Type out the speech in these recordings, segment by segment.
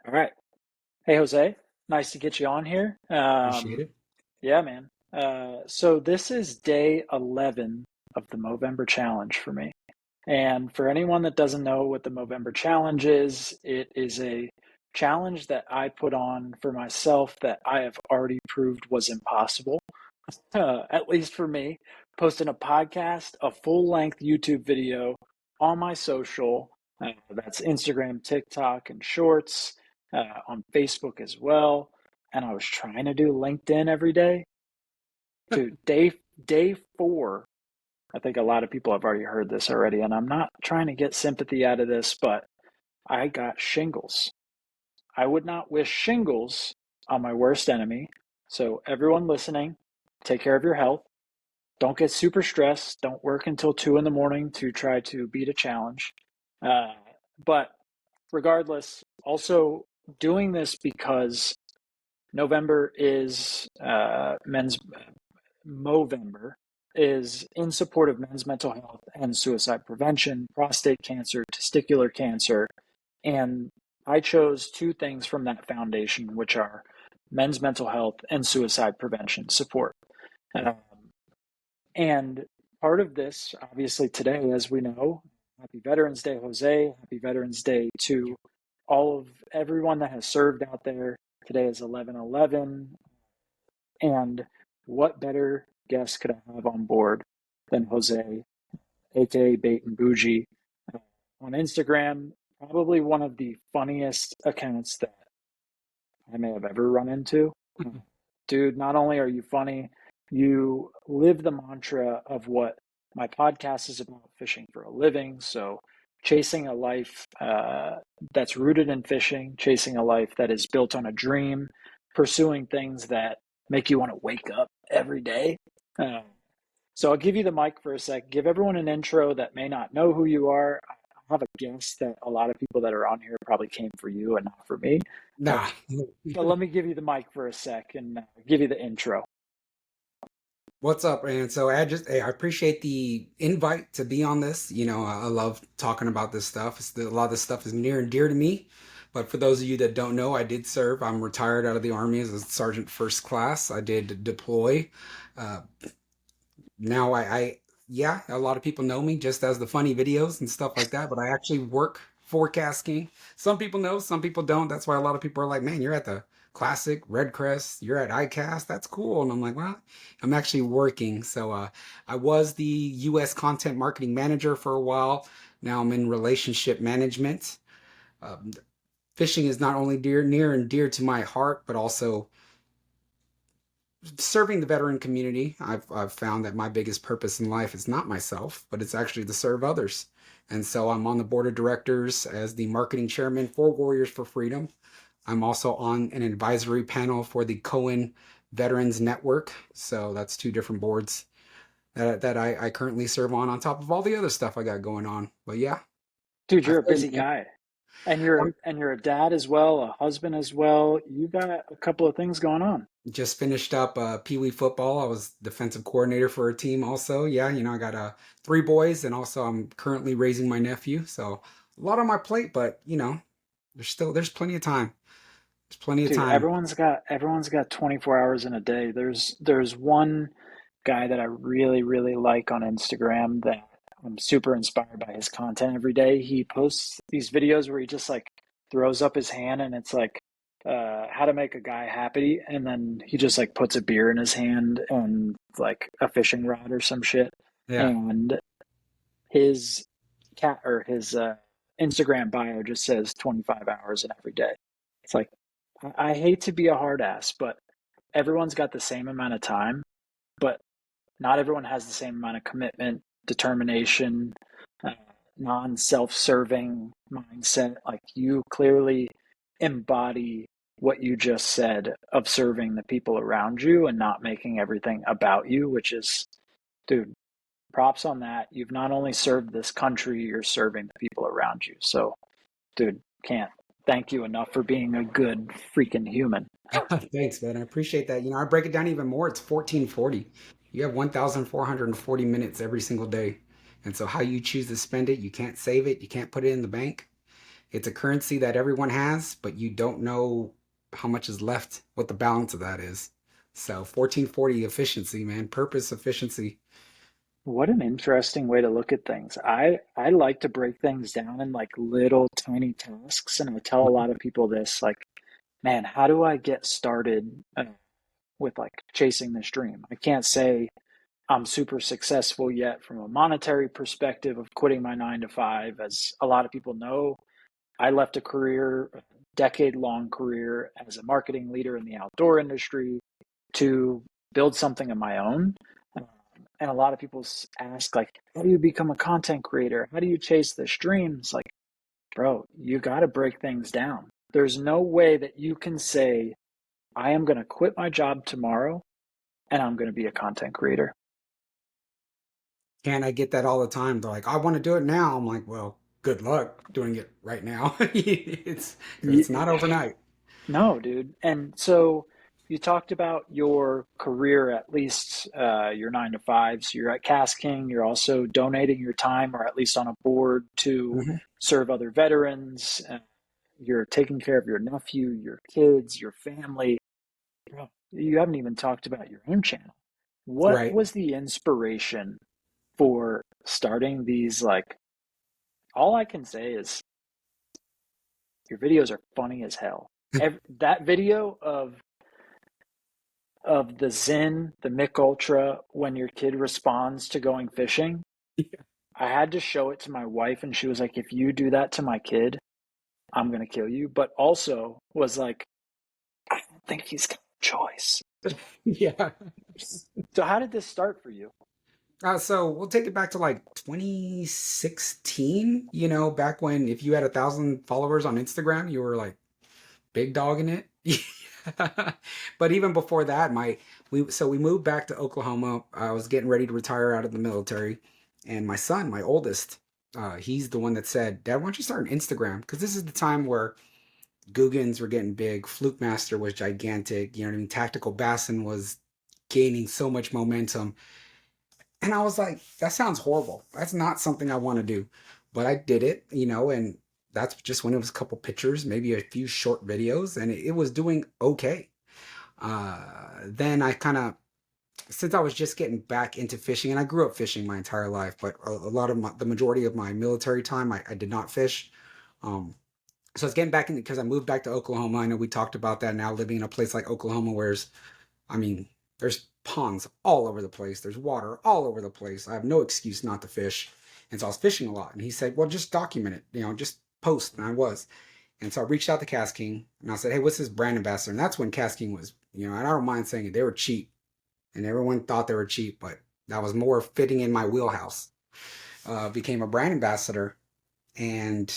All right. Hey, Jose. Nice to get you on here. Appreciate it. Yeah, man. So this is day 11 of the Movember Challenge for me. And for anyone that doesn't know what the Movember Challenge is, it is a challenge that I put on for myself that I have already proved was impossible, at least for me. Posting a podcast, a full length YouTube video on my social, that's Instagram, TikTok, and Shorts, on Facebook as well. And I was trying to do LinkedIn every day. To day four, I think a lot of people have already heard this already, and I'm not trying to get sympathy out of this, but I got shingles. I would not wish shingles on my worst enemy. So, everyone listening, take care of your health. Don't get super stressed. Don't work until 2 in the morning to try to beat a challenge. Uh, but regardless, also doing this because November is men's Movember is in support of men's mental health and suicide prevention, prostate cancer, testicular cancer, and I chose two things from that foundation, which are men's mental health and suicide prevention support. Um, and part of this, obviously, today, as we know, Happy Veterans Day, Jose. Happy Veterans Day to all of everyone that has served out there. Today is 11/11. And what better guest could I have on board than Jose, aka Bait and Bougie, uh, on Instagram? Probably one of the funniest accounts that I may have ever run into. Dude, not only are you funny, you live the mantra of what my podcast is about, fishing for a living. So, chasing a life that's rooted in fishing, chasing a life that is built on a dream, pursuing things that make you want to wake up every day. Uh, so, I'll give you the mic for a sec. Give everyone an intro that may not know who you are. I have a guess that a lot of people that are on here probably came for you and not for me. Uh, Nah. but let me give you the mic for a sec and give you the intro. What's up, man? So I appreciate the invite to be on this. I love talking about this stuff. A lot of this stuff is near and dear to me. But for those of you that don't know, I did serve. I'm retired out of the Army as a Sergeant First Class. I did deploy. Uh, now yeah, a lot of people know me just as the funny videos and stuff like that, but I actually work for KastKing. Some people know, some people don't. That's why a lot of people are like, man, you're at the Classic, Red Crest, you're at ICAST, that's cool. And I'm like, well, I'm actually working. So I was the US content marketing manager for a while. Now I'm in relationship management. Um, Fishing is not only near and dear to my heart, but also serving the veteran community. I've found that my biggest purpose in life is not myself, but it's actually to serve others. And so I'm on the board of directors as the marketing chairman for Warriors for Freedom. I'm also on an advisory panel for the Cohen Veterans Network. So that's two different boards that I currently serve on top of all the other stuff I got going on. But yeah, Dude, I you're a feel you, busy man. guy. And you're a dad as well, a husband as well. You got a couple of things going on. Just finished up Pee Wee football. I was defensive coordinator for a team also. Yeah, I got three boys, and also I'm currently raising my nephew. So a lot on my plate, but there's plenty of time. There's plenty of Dude, time. everyone's got 24 hours in a day. There's one guy that I really, really like on Instagram that I'm super inspired by his content every day. He posts these videos where he just like throws up his hand and it's like how to make a guy happy, and then he just like puts a beer in his hand and like a fishing rod or some shit. Yeah. And his cat or his Instagram bio just says 25 hours in every day. It's like I hate to be a hard ass, but everyone's got the same amount of time, but not everyone has the same amount of commitment, determination, uh, non self serving mindset. Like you clearly embody what you just said of serving the people around you and not making everything about you, which is, dude, props on that. You've not only served this country, you're serving the people around you. So, dude, can't thank you enough for being a good freaking human. Thanks, man. I appreciate that. I break it down even more. It's 1440. You have 1,440 minutes every single day. And so how you choose to spend it, you can't save it, you can't put it in the bank. It's a currency that everyone has, but you don't know how much is left, what the balance of that is. So 1440 efficiency, man, purpose efficiency. What an interesting way to look at things. I like to break things down in like little tiny tasks, and I tell a lot of people this, like, man, how do I get started with like chasing this dream? I can't say I'm super successful yet from a monetary perspective of quitting my 9 to 5. As a lot of people know, I left a career, a decade long career as a marketing leader in the outdoor industry to build something of my own. And a lot of people ask, like, how do you become a content creator? How do you chase this dream? It's like, bro, you got to break things down. There's no way that you can say, I am going to quit my job tomorrow and I'm going to be a content creator. And I get that all the time. They're like, I want to do it now. I'm like, well, good luck doing it right now. It's because it's not overnight. No, dude. And so you talked about your career, at least your 9 to 5. So you're at KastKing. You're also donating your time, or at least on a board, to Hmm. serve other veterans. You're taking care of your nephew, your kids, your family. Bro, you haven't even talked about your own channel. What Right. was the inspiration for starting these? Like, all I can say is your videos are funny as hell. That video of the Zen, the Mick Ultra, when your kid responds to going fishing, I had to show it to my wife, and she was like, if you do that to my kid, I'm going to kill you. But also was like, I don't think he's got a choice. Yeah. So, how did this start for you? So we'll take it back to like 2016, back when if you had 1,000 followers on Instagram, you were like big dog in it. But even before that, we moved back to Oklahoma. I was getting ready to retire out of the military, and my son, my oldest, he's the one that said, "Dad, why don't you start an Instagram?" Because this is the time where Googans were getting big, Fluke Master was gigantic. You know what I mean? Tactical Bassin was gaining so much momentum, and I was like, "That sounds horrible. That's not something I want to do." But I did it, and that's just when it was a couple pictures, maybe a few short videos, and it was doing okay. Then I kind of, since I was just getting back into fishing, and I grew up fishing my entire life, but a lot of the majority of my military time, I did not fish. Um, so I was getting back in because I moved back to Oklahoma. I know we talked about that now, living in a place like Oklahoma, where's, I mean, there's ponds all over the place. There's water all over the place. I have no excuse not to fish. And so I was fishing a lot. And he said, well, just document it, just post. And I was. And so I reached out to KastKing and I said, hey, what's this brand ambassador? And that's when KastKing was, and I don't mind saying it, they were cheap. And everyone thought they were cheap, but that was more fitting in my wheelhouse. Became a brand ambassador. And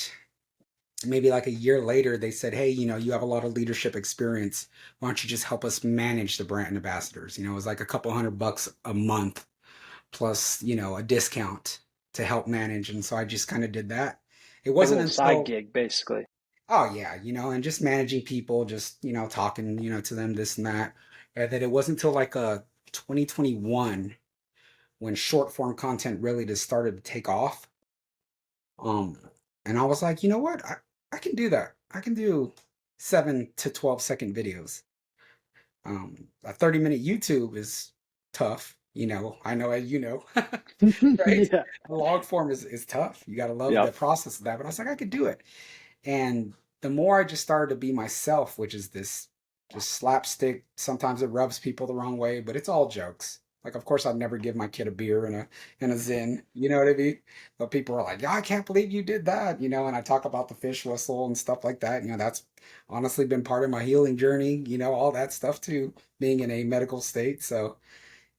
maybe like a year later, they said, hey, you have a lot of leadership experience. Why don't you just help us manage the brand ambassadors? It was like a couple $100 a month plus, a discount to help manage. And so I just kind of did that. It Like a wasn't little side until, gig, basically. oh yeah, and just managing people, just, talking, to them, this and that. And then it wasn't until like 2021 when short form content really just started to take off. Um, and I was like, you know what? I can do that. I can do 7 to 12 second videos. A 30-minute YouTube is tough. I know, as you know, right? Yeah. Long form is tough. You got to love the Yep. process of that. But I was like, I could do it. And the more I just started to be myself, which is this just slapstick, sometimes it rubs people the wrong way, but it's all jokes. Like, of course, I'd never give my kid a beer and a Zin, you know what I mean? But people are like, yeah, I can't believe you did that, and I talk about the fish whistle and stuff like that. That's honestly been part of my healing journey, all that stuff too, being in a medical state. So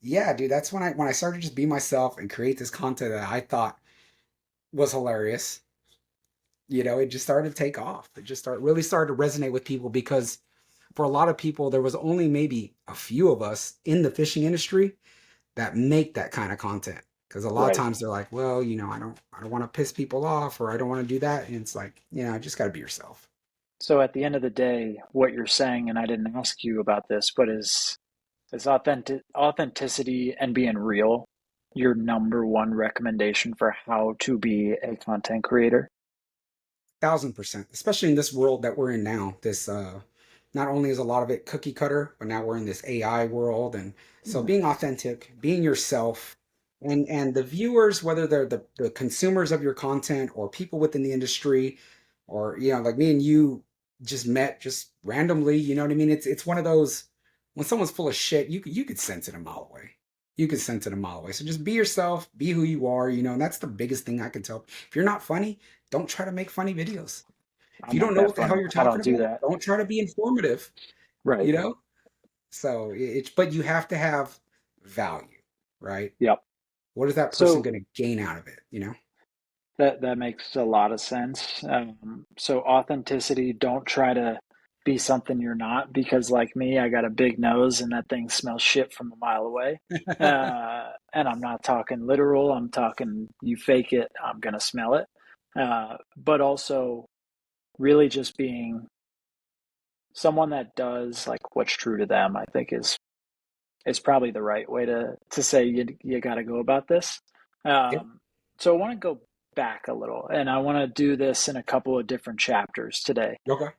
yeah, dude, that's when I started to just be myself and create this content that I thought was hilarious. It just started to take off. It just really started to resonate with people because for a lot of people, there was only maybe a few of us in the fishing industry that make that kind of content. Because a lot of Right. times they're like, well, I don't want to piss people off or I don't want to do that. And it's like, just got to be yourself. So at the end of the day, what you're saying, and I didn't ask you about this, but is authenticity and being real your number one recommendation for how to be a content creator? 1,000%, especially in this world that we're in now. This not only is a lot of it cookie cutter, but now we're in this AI world, and so being authentic, being yourself, and the viewers, whether they're the consumers of your content or people within the industry, or like me and you just met just randomly. You know what I mean? It's one of those when someone's full of shit, you could sense it a mile away. You could sense it a mile away. So just be yourself, be who you are. And that's the biggest thing I can tell. If you're not funny, don't try to make funny videos. If I'm you don't not know that what the hell funny. you're I talking don't do about, that. don't try to be informative, Right. you know? So but you have to have value, right? Yep. What is that person So going to gain out of it? that makes a lot of sense. So authenticity, don't try to be something you're not, because like me, I got a big nose and that thing smells shit from a mile away. And I'm not talking literal. I'm talking you fake it, I'm gonna smell it. But also really just being someone that does like what's true to them, I think is probably the right way to say you got to go about this. Yeah. So I want to go back a little, and I want to do this in a couple of different chapters today. Okay.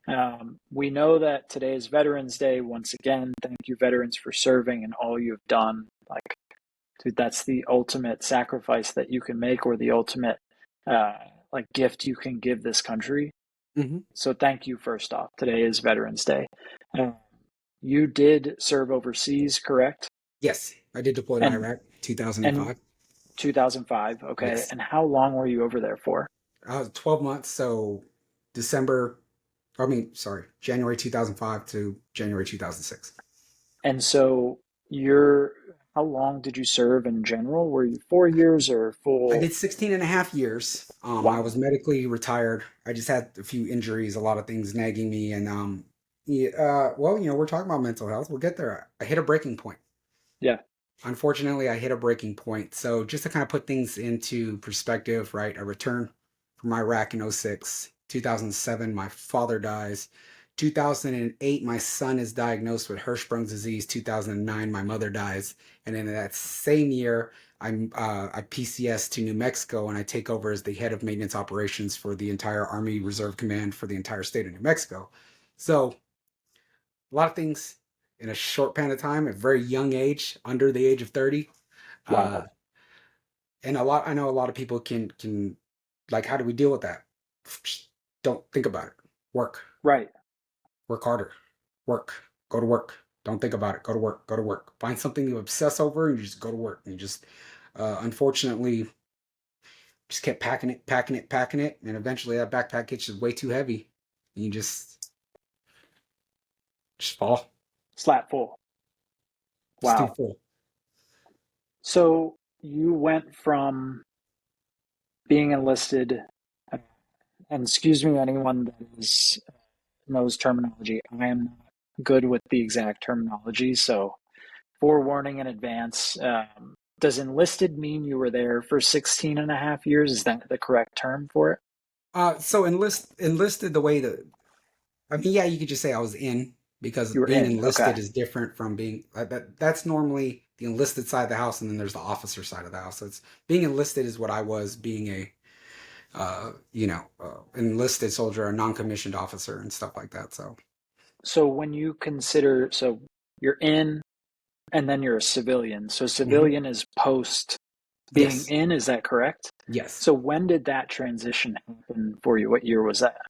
We know that today is Veterans Day. Once again, thank you, veterans, for serving and all you've done. Like, dude, that's the ultimate sacrifice that you can make, or the ultimate uh, like gift you can give this country. Hmm. So thank you first off. Today is Veterans Day. Uh, you did serve overseas, correct? Yes, I did deploy to And Iraq and 2005. 2005. Okay. Yes. And how long were you over there for? I was 12 months, so December, I mean, sorry, January 2005 to January 2006. And so you're, how long did you serve in general? Were you 4 years or I full? did 16 and a half years. I Wow. was medically retired. I just had a few injuries, a lot of things nagging me. And yeah, well, we're talking about mental health. We'll get there. I hit a breaking point. Yeah. Unfortunately, I hit a breaking point. So just to kind of put things into perspective, right? I returned from Iraq in '06. 2007, my father dies. 2008, my son is diagnosed with Hirschsprung's disease. 2009, my mother dies. And then in that same year, I PCS to New Mexico and I take over as the head of maintenance operations for the entire Army Reserve Command for the entire state of New Mexico. So a lot of things in a short span of time, at a very young age, under the age of 30. Uh, Wow. and I know a lot of people can like, how do we deal with that? Just don't think about it. Work, Right. work harder, work, go to work. Don't think about it. Go to work, go to work. Find something you obsess over and you just go to work. And you just, unfortunately, just kept packing it, packing it, packing it. And eventually that backpack gets just way too heavy. And you just fall. Slap full. It's too Wow. full. So you went from being enlisted, and excuse me, anyone that knows terminology. I am not good with the exact terminology, so forewarning in advance. Does enlisted mean you were there for 16 and a half years? Is that the correct term for it? So enlisted the way that I mean, yeah, you could just say I was in because You were being in. Okay. enlisted is different from being that's normally the enlisted side of the house, and then there's the officer side of the house. So it's being enlisted is what I was being a enlisted soldier, a non-commissioned officer, and stuff like that. So So when you consider, so you're in and then you're a civilian. So mhm. civilian is post being Yes, in, is that correct? yes, So when did that transition happen for you? What year was that?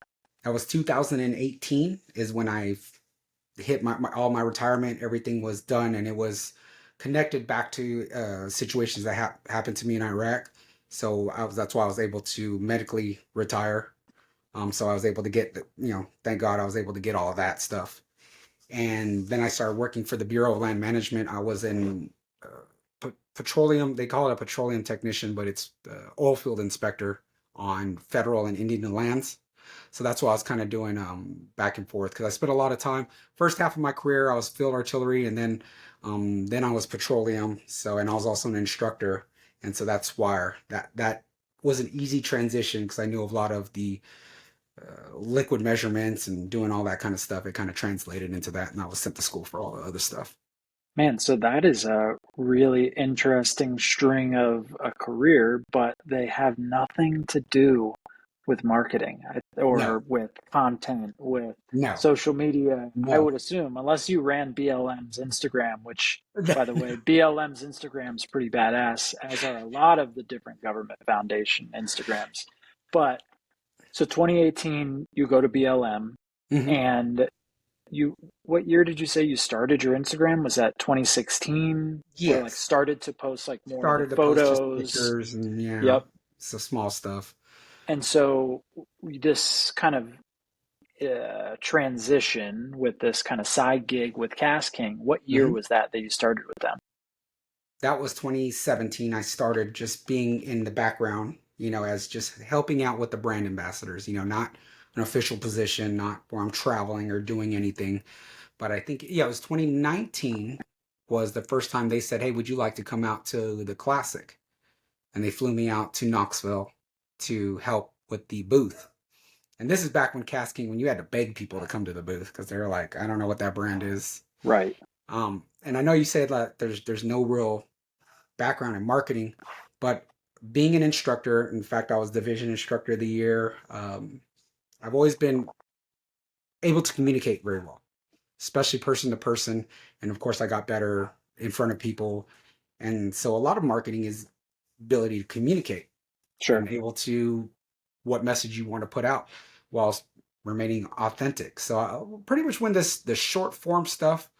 that was 2018 is when I hit my all my retirement. Everything was done, and it was connected back to situations that happened to me in Iraq. So that's why I was able to medically retire. So I was able to get thank God I was able to get all of that stuff. And then I started working for the Bureau of Land Management. I was in petroleum. They call it a petroleum technician, but it's oil field inspector on federal and Indian lands. So that's what I was kind of doing back and forth because I spent a lot of time. First half of my career, I was field artillery, and then I was petroleum. So and I was also an instructor, and so that's why that was an easy transition because I knew a lot of the liquid measurements and doing all that kind of stuff. It kind of translated into that, and I was sent to school for all the other stuff. Man, so that is a really interesting string of a career, but they have nothing to do with marketing No, or with content, with no, social media. I no. would assume, unless you ran BLM's Instagram, which, by the way, BLM's Instagram is pretty badass, as are a lot of the different government foundation Instagrams. But so 2018, you go to BLM, Hmm. and you, what year did you say you started your Instagram? Was that 2016, or like Yes. started to post like more of the Started to post just photos? pictures and Yep. so small stuff. And so this kind of transition with this kind of side gig with KastKing, what year Hmm. was that you started with them? That was 2017. I started just being in the background, as just helping out with the brand ambassadors, not an official position, not where I'm traveling or doing anything. But I think, yeah, it was 2019 was the first time they said, hey, would you like to come out to the Classic? And they flew me out to Knoxville to help with the booth. And this is back when KastKing, when you had to beg people to come to the booth because they were like, I don't know what that brand is. Right. And I know you said that there's no real background in marketing, but being an instructor, in fact, I was division instructor of the year. I've always been able to communicate very well, especially person to person. And of course, I got better in front of people. And so a lot of marketing is ability to communicate and Sure. able to what message you want to put out whilst remaining authentic. So pretty much when the short form stuff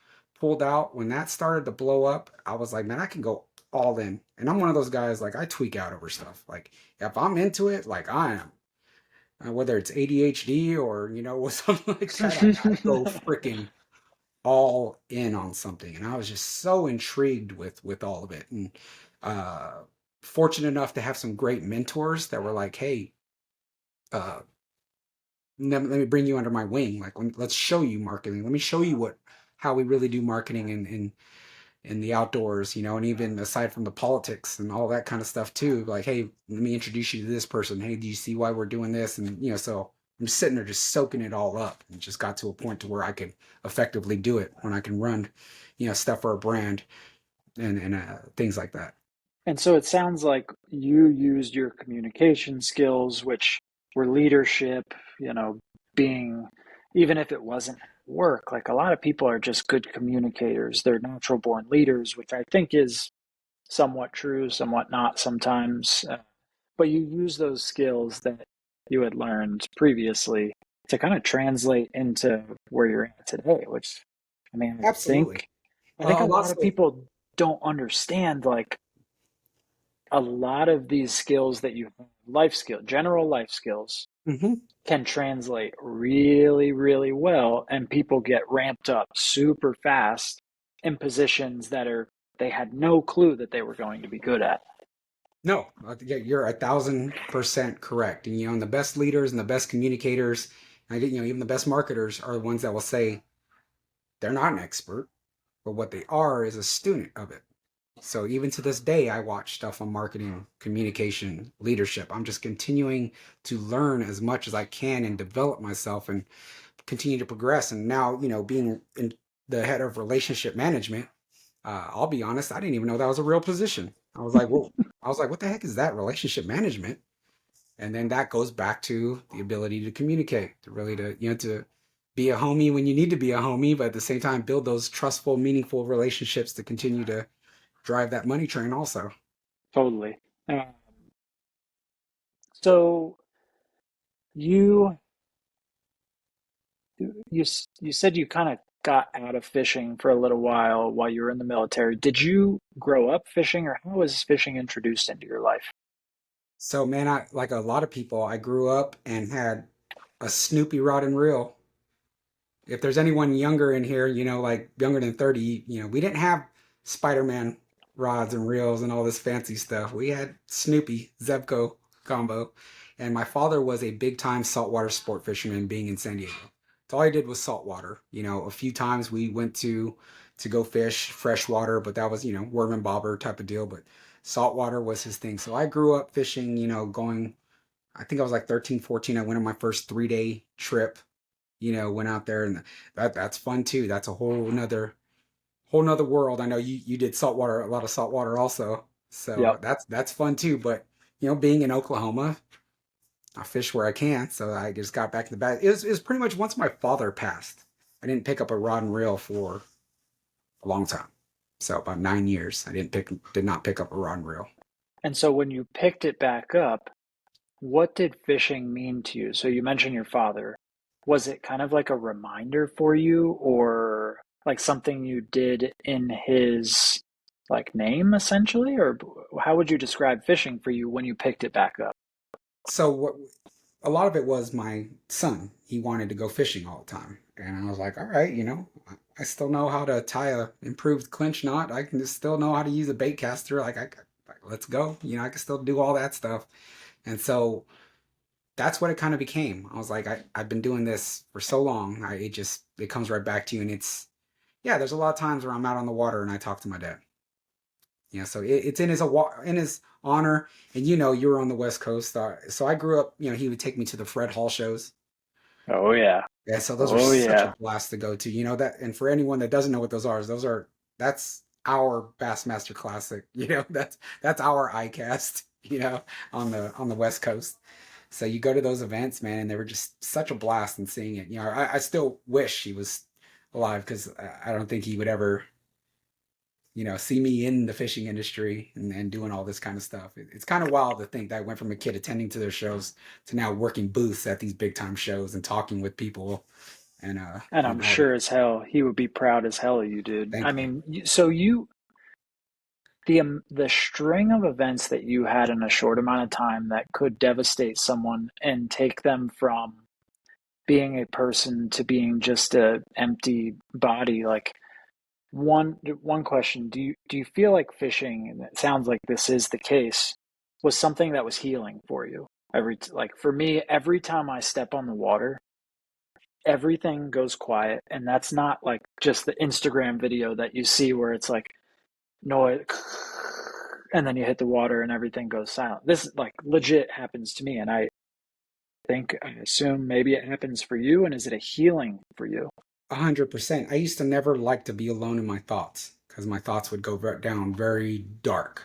pulled out, when that started to blow up, I was like, man, I can go all in. And I'm one of those guys, like I tweak out over stuff. Like if I'm into it, like I am, whether it's ADHD or, something like that, I go freaking all in on something. And I was just so intrigued with all of it. And uh, fortunate enough to have some great mentors that were like, hey, uh, let me bring you under my wing. Like, let's show you marketing. Let me show you how we really do marketing in the outdoors, and even aside from the politics and all that kind of stuff too. Like, hey, let me introduce you to this person. Hey, do you see why we're doing this? And so I'm just sitting there just soaking it all up, and just got to a point to where I could effectively do it when I can run, stuff for a brand and things like that. And so it sounds like you used your communication skills, which were leadership, being, even if it wasn't work, like a lot of people are just good communicators. They're natural born leaders, which I think is somewhat true, somewhat not sometimes. But you use those skills that you had learned previously to kind of translate into where you're at today, which I mean, Absolutely. I think a lot of Also, people don't understand like a lot of these skills that you have, life skill, general life skills mhm. can translate really, really well, and people get ramped up super fast in positions that are they had no clue that they were going to be good at. No, yeah, you're 1,000% correct. And the best leaders and the best communicators, and even the best marketers are the ones that will say they're not an expert, but what they are is a student of it. So even to this day, I watch stuff on marketing, communication, leadership. I'm just continuing to learn as much as I can and develop myself and continue to progress. And now, being in the head of relationship management, I'll be honest, I didn't even know that was a real position. I was like, well, what the heck is that relationship management? And then that goes back to the ability to communicate, to really to be a homie when you need to be a homie, but at the same time build those trustful, meaningful relationships to continue to drive that money train also. Totally. So you you said you kind of got out of fishing for a little while you were in the military. Did you grow up fishing, or how was fishing introduced into your life? So man, I like a lot of people, I grew up and had a Snoopy rod and reel. If there's anyone younger in here, like younger than 30, we didn't have Spider-Man rods and reels and all this fancy stuff. We had Snoopy, Zebco combo. And my father was a big time saltwater sport fisherman being in San Diego. So all I did was saltwater. A few times we went to go fish freshwater, but that was, worm and bobber type of deal. But saltwater was his thing. So I grew up fishing, going, I think I was like 13, 14. I went on my first 3-day trip, went out there, and that's fun too. That's a whole nother world. I know you did saltwater, a lot of saltwater also. So Yep. that's fun too. But being in Oklahoma, I fish where I can. So I just got back in the bag. It was pretty much once my father passed, I didn't pick up a rod and reel for a long time. So about 9 years, did not pick up a rod and reel. And so when you picked it back up, what did fishing mean to you? So you mentioned your father. Was it kind of like a reminder for you or like something you did in his like name essentially? Or how would you describe fishing for you when you picked it back up? So what a lot of it was my son. He wanted to go fishing all the time. And I was like, all right, I still know how to tie a improved clinch knot. I can still know how to use a bait caster. Like, let's go. I can still do all that stuff. And so that's what it kind of became. I was like, I've been doing this for so long. It comes right back to you. And yeah, there's a lot of times where I'm out on the water and I talk to my dad. So it's in his honor. And you were on the West Coast, so I grew up. He would take me to the Fred Hall shows. Oh yeah. Yeah, so those are Oh such a yeah. blast to go to. That, and for anyone that doesn't know what that's our Bassmaster Classic. That's our ICAST. On the West Coast. So you go to those events, man, and they were just such a blast in seeing it. I still wish he was alive because I don't think he would ever see me in the fishing industry and doing all this kind of stuff. It's kind of wild to think that I went from a kid attending to their shows to now working booths at these big time shows and talking with people and And I'm all that. sure as hell he would be proud as hell of you, dude. I Thank you. mean, so you the string of events that you had in a short amount of time that could devastate someone and take them from being a person to being just a empty body. Like one question, do you feel like fishing, and it sounds like this is the case, was something that was healing for you? Like for me, every time I step on the water, everything goes quiet, and that's not like just the Instagram video that you see where it's like noise and then you hit the water and everything goes silent. This like legit happens to me, and I assume maybe it happens for you. And is it a healing for you? 100%. I used to never like to be alone in my thoughts because my thoughts would go down very dark.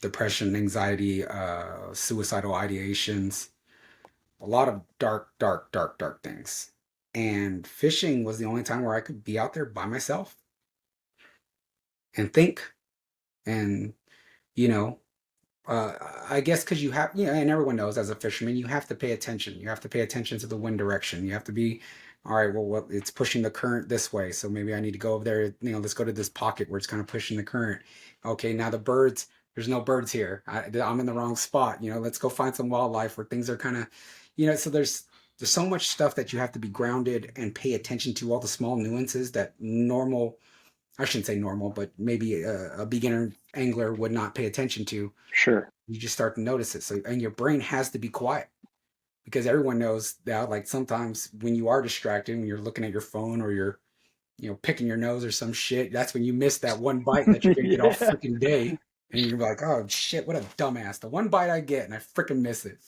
Depression, anxiety, suicidal ideations, a lot of dark, dark, dark, dark things. And fishing was the only time where I could be out there by myself and think. And, you know, I guess because and everyone knows as a fisherman, you have to pay attention. You have to pay attention to the wind direction. You have to be, all right, well, it's pushing the current this way. So maybe I need to go over there, let's go to this pocket where it's kind of pushing the current. Okay, now the birds, there's no birds here. I'm in the wrong spot. Let's go find some wildlife where things are kind of, so there's so much stuff that you have to be grounded and pay attention to all the small nuances that I shouldn't say normal, but maybe a beginner angler would not pay attention to. Sure. You just start to notice it. So, and your brain has to be quiet because everyone knows that, like, sometimes when you are distracted, when you're looking at your phone or you're, picking your nose or some shit, that's when you miss that one bite that you're going to get all Yeah. freaking day. And you're like, oh shit, what a dumbass. The one bite I get and I freaking miss it.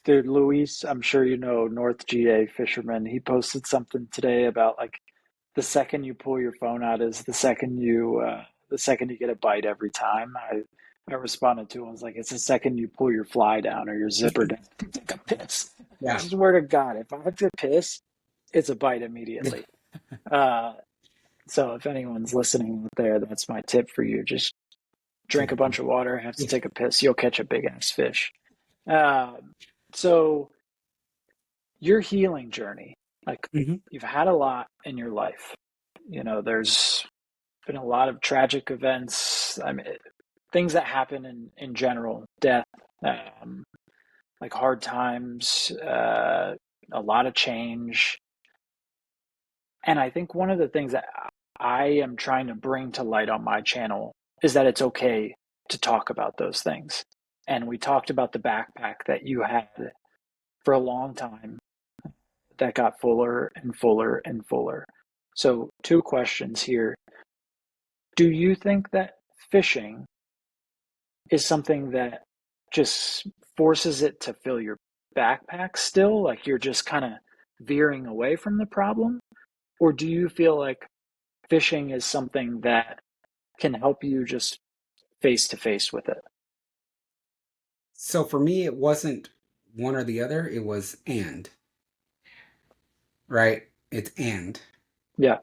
Dude, Luis, I'm sure you know North GA fisherman. He posted something today about like the second you pull your phone out is the second you get a bite every time. I responded to him. I was like, it's the second you pull your fly down or your zipper down to take a piss. I Yeah. swear to God, if I have to piss, it's a bite immediately. Uh, so if anyone's listening out there, that's my tip for you. Just Take drink a a bunch piece. of water, have to take a piss. You'll catch a big ass fish. Um, so your healing journey, like Hmm. you've had a lot in your life. There's been a lot of tragic events. I mean, things that happen in general, death, um, like hard times, a lot of change. And I think one of the things that I am trying to bring to light on my channel is that it's okay to talk about those things. And we talked about the backpack that you had for a long time that got fuller and fuller and fuller. So, two questions here. Do you think that fishing is something that just forces it to fill your backpack still? Like you're just kind of veering away from the problem? Or do you feel like fishing is something that can help you just face to face with it? So for me, it wasn't one or the other. It was and, right? It's and. Yeah.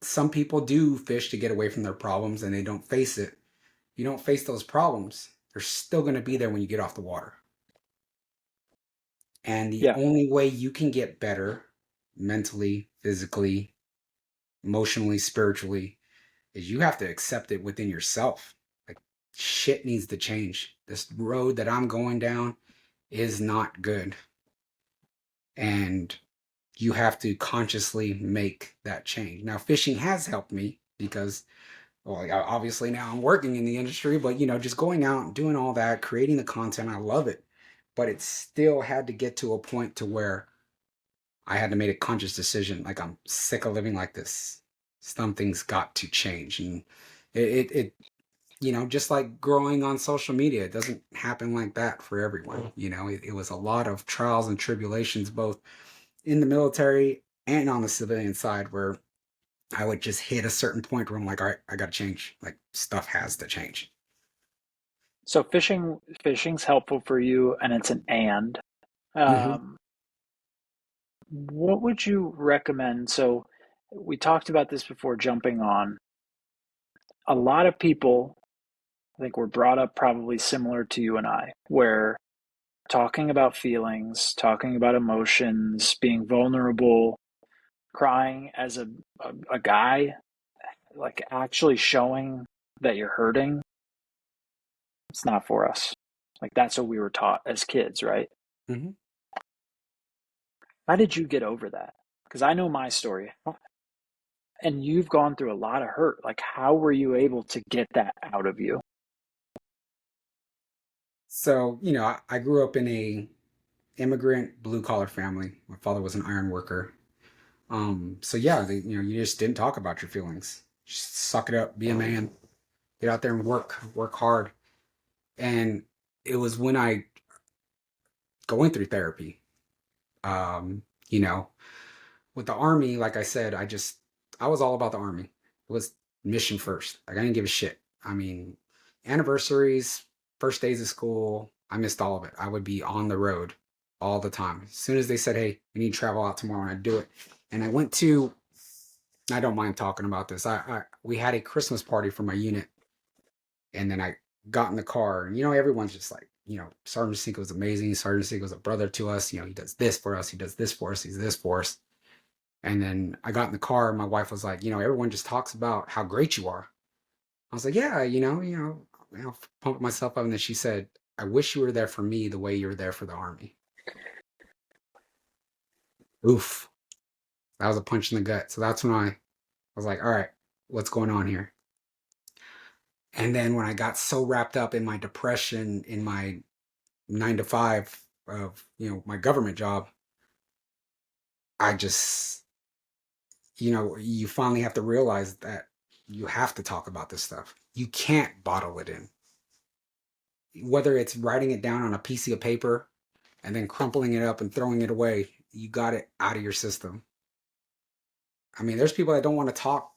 Some people do fish to get away from their problems and they don't face it. You don't face those problems, they're still going to be there when you get off the water. And the Yeah. only way you can get better mentally, physically, emotionally, spiritually is you have to accept it within yourself. Like, shit needs to change. This road that I'm going down is not good. And you have to consciously make that change. Now, fishing has helped me because, well, obviously now I'm working in the industry, but just going out and doing all that, creating the content, I love it. But it still had to get to a point to where I had to make a conscious decision. Like, I'm sick of living like this. Something's got to change. And it just like growing on social media, it doesn't happen like that for everyone. It was a lot of trials and tribulations, both in the military and on the civilian side, where I would just hit a certain point where I'm like, all right, I got to change. Like, stuff has to change. So fishing's helpful for you, and it's an and. Hmm. Um, what would you recommend? So we talked about this before jumping on. A lot of people, I think, were brought up probably similar to you and I, where talking about feelings, talking about emotions, being vulnerable, crying as a guy, like actually showing that you're hurting, it's not for us. Like that's what we were taught as kids, right? Hmm. How did you get over that? Because I know my story, and you've gone through a lot of hurt. Like, how were you able to get that out of you? So, I grew up in a immigrant blue collar family. My father was an iron worker. So yeah, you just didn't talk about your feelings. Just suck it up, be a man, get out there and work hard. And it was when I going through therapy, um, you know, with the army, like I said, I was all about the army. It was mission first. Like, I didn't give a shit. I mean, anniversaries, first days of school, I missed all of it. I would be on the road all the time. As soon as they said, "Hey, we need to travel out tomorrow," and I'd do it. And I don't mind talking about this. We had a Christmas party for my unit, and then I got in the car, and everyone's just like, Sergeant Cinco is amazing. Sergeant Cinco is a brother to us. He does this for us. He does this for us. He's this for us. And then I got in the car, and my wife was like, everyone just talks about how great you are. I was like, yeah, pumping myself up. And then she said, "I wish you were there for me the way you were there for the army." Oof. That was a punch in the gut. So that's when I was like, all right, what's going on here? And then when I got so wrapped up in my depression, in my 9 to 5 of, my government job, I just, you finally have to realize that you have to talk about this stuff. You can't bottle it in. Whether it's writing it down on a piece of paper and then crumpling it up and throwing it away, you got it out of your system. I mean, there's people that don't want to talk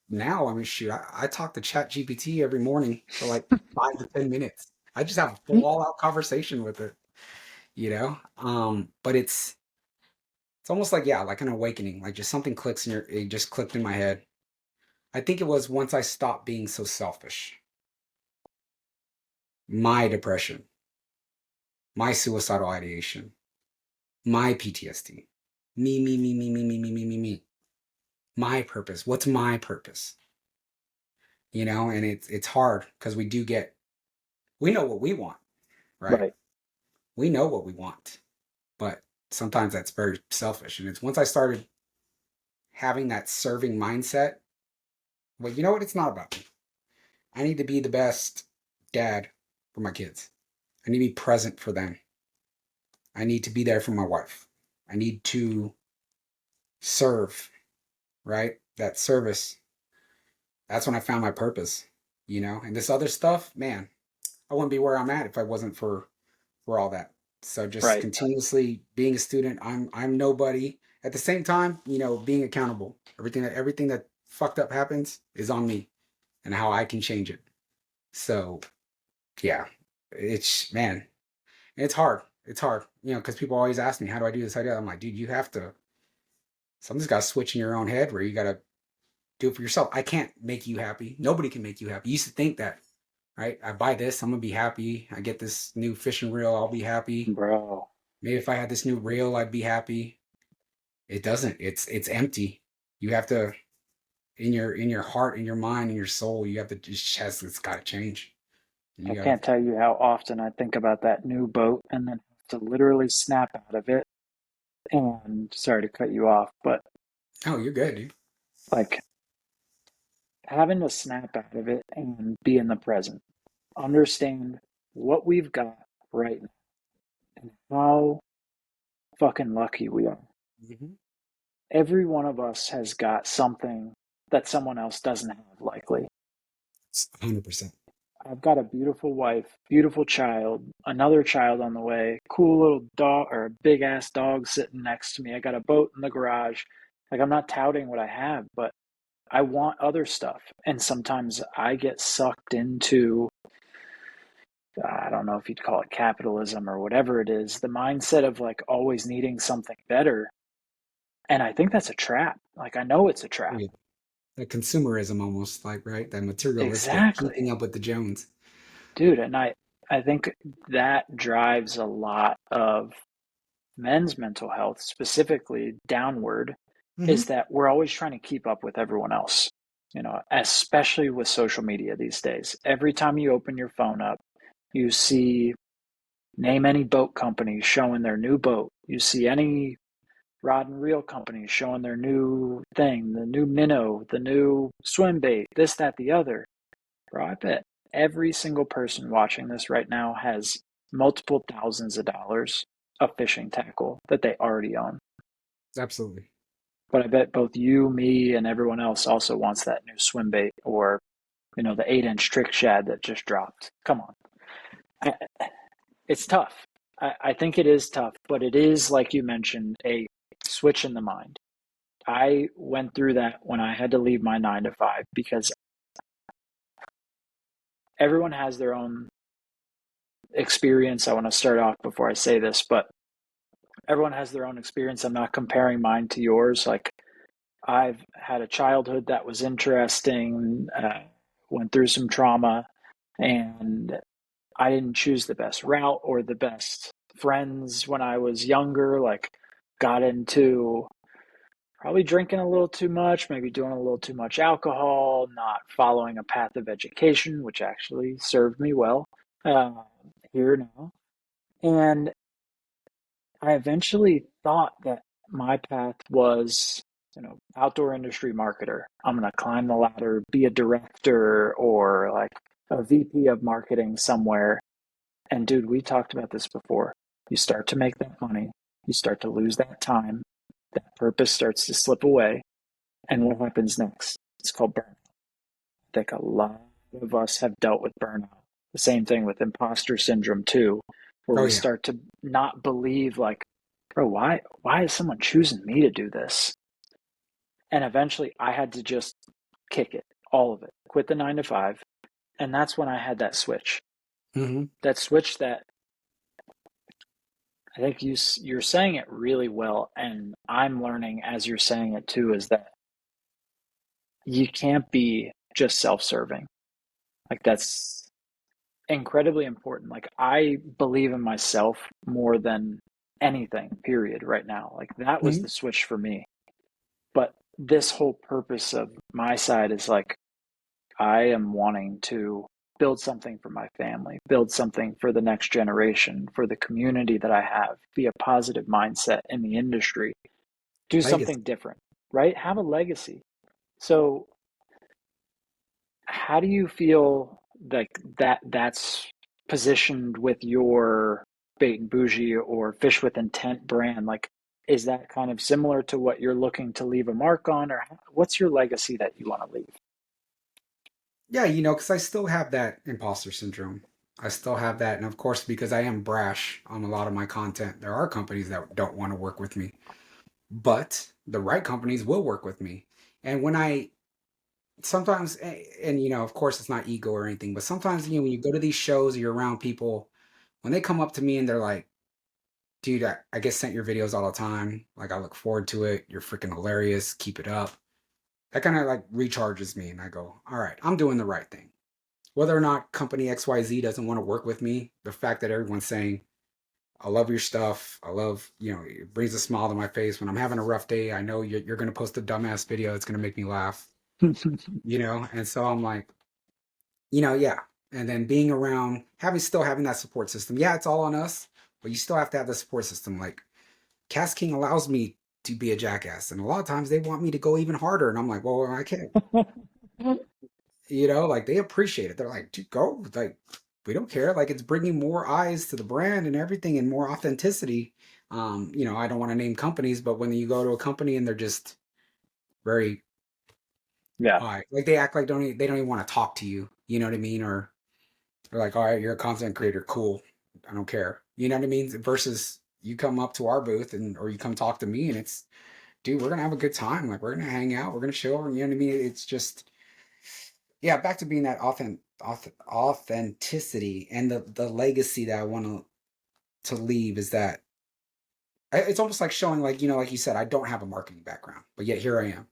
now. I mean, shoot, I talk to Chat GPT every morning for like 5 to 10 minutes. I just have a full all out conversation with it. But it's almost like, yeah, like an awakening, like just something clicks it just clicked in my head. I think it was once I stopped being so selfish. My depression, my suicidal ideation, my PTSD, me. My purpose. What's my purpose? And it's hard because we know what we want, right? Right. We know what we want, but sometimes that's very selfish. And it's once I started having that serving mindset, well, you know what? It's not about me. I need to be the best dad for my kids. I need to be present for them. I need to be there for my wife. I need to serve, right? That service. That's when I found my purpose. And this other stuff, man, I wouldn't be where I'm at if I wasn't for all that. So just Right. continuously being a student, I'm nobody. At the same time, being accountable. Everything that fucked up happens is on me and how I can change it. So yeah, it's man, it's hard. It's hard, because people always ask me, how do I do this? How do I do that? I'm like, dude, you have to, something's got to switch in your own head where you got to do it for yourself. I can't make you happy. Nobody can make you happy. You used to think that, right? I buy this, I'm going to be happy. I get this new fishing reel, I'll be happy. Bro, Maybe if I had this new reel, I'd be happy. It doesn't. It's empty. You have to, in your heart, in your mind, in your soul, you have to just it's got to change. And I you got to. can't tell you how often I think about that new boat and then have to literally snap out of it. And sorry to cut you off, but Oh, you're good, dude. like having to snap out of it and be in the present, understand what we've got right now and how fucking lucky we are. Hmm. Every one of us has got something that someone else doesn't have, likely. 100%. I've got a beautiful wife, beautiful child, another child on the way, cool little dog or a big ass dog sitting next to me. I got a boat in the garage. Like, I'm not touting what I have, but I want other stuff. And sometimes I get sucked into, I don't know if you'd call it capitalism or whatever it is, the mindset of like always needing something better. And I think that's a trap. Like, I know it's a Oh, trap. yeah. That consumerism almost like, right? That materialistic Exactly. keeping up with the Jones. Dude, and I think that drives a lot of men's mental health, specifically downward, Hmm. is that we're always trying to keep up with everyone else. Especially with social media these days. Every time you open your phone up, you see, name any boat company showing their new boat. You see any rod and reel company showing their new thing, the new minnow, the new swim bait, this, that, the other. Bro, I bet every single person watching this right now has multiple thousands of dollars of fishing tackle that they already own. Absolutely. But I bet both you, me, and everyone else also wants that new swim bait or, the 8-inch trick shad that just dropped. Come on. I, it's tough. I think it is tough, but it is, like you mentioned, a switch in the mind. I went through that when I had to leave my 9 to 5 because everyone has their own experience. I want to start off before I say this, but everyone has their own experience. I'm not comparing mine to yours. Like, I've had a childhood that was interesting, went through some trauma, and I didn't choose the best route or the best friends when I was younger. Like, got into probably drinking a little too much, maybe doing a little too much alcohol, not following a path of education, which actually served me well uh, here now. And I eventually thought that my path was, outdoor industry marketer. I'm going to climb the ladder, be a director or like a VP of marketing somewhere. And dude, we talked about this before. You start to make that money, you start to lose that time, that purpose starts to slip away. And what happens next? It's called burnout. I think a lot of us have dealt with burnout. The same thing with imposter syndrome too, where Oh we yeah. start to not believe like, bro, why is someone choosing me to do this? And eventually I had to just kick it, all of it, quit the 9 to 5. And that's when I had that switch. Hmm. That switch that I think you're saying it really well, and I'm learning as you're saying it too, is that you can't be just self-serving. Like, that's incredibly important. Like, I believe in myself more than anything, period, right now. Like, that was Hmm. the switch for me. But this whole purpose of my side is like, I am wanting to build something for my family, build something for the next generation, for the community that I have, be a positive mindset in the industry, do Legacy. something different, right? Have a legacy. So, how do you feel like that's positioned with your Bait and Bougie or Fish with Intent brand? Like, is that kind of similar to what you're looking to leave a mark on, or what's your legacy that you want to leave? Yeah, because I still have that imposter syndrome. I still have that. And of course, because I am brash on a lot of my content, there are companies that don't want to work with me, but the right companies will work with me. And when I sometimes, and of course, it's not ego or anything, but sometimes, when you go to these shows, you're around people, when they come up to me and they're like, dude, I get sent your videos all the time. Like I look forward to it. You're freaking hilarious. Keep it up. That kind of like recharges me, and I go, all right, I'm doing the right thing. Whether or not company XYZ doesn't want to work with me, the fact that everyone's saying, I love your stuff. I love, it brings a smile to my face when I'm having a rough day. I know you're going to post a dumbass video that's going to make me laugh, and so I'm like, yeah. And then being around, still having that support system. Yeah, it's all on us, but you still have to have the support system. Like, KastKing allows me to be a jackass. And a lot of times they want me to go even harder. And I'm like, well, I can't. Like they appreciate it. They're like, dude, go. Like, we don't care. Like, it's bringing more eyes to the brand and everything and more authenticity. I don't want to name companies, but when you go to a company and they're just very Yeah. quiet, like they act like they don't even want to talk to you. You know what I mean? Or they're like, all right, you're a content creator. Cool. I don't care. You know what I mean? Versus you come up to our booth or you come talk to me and it's, dude, we're gonna have a good time. Like we're gonna hang out, we're gonna chill. You know what I mean? It's just, yeah, back to being that authenticity and the legacy that I want to leave is that it's almost like showing, like like you said, I don't have a marketing background, but yet here I am,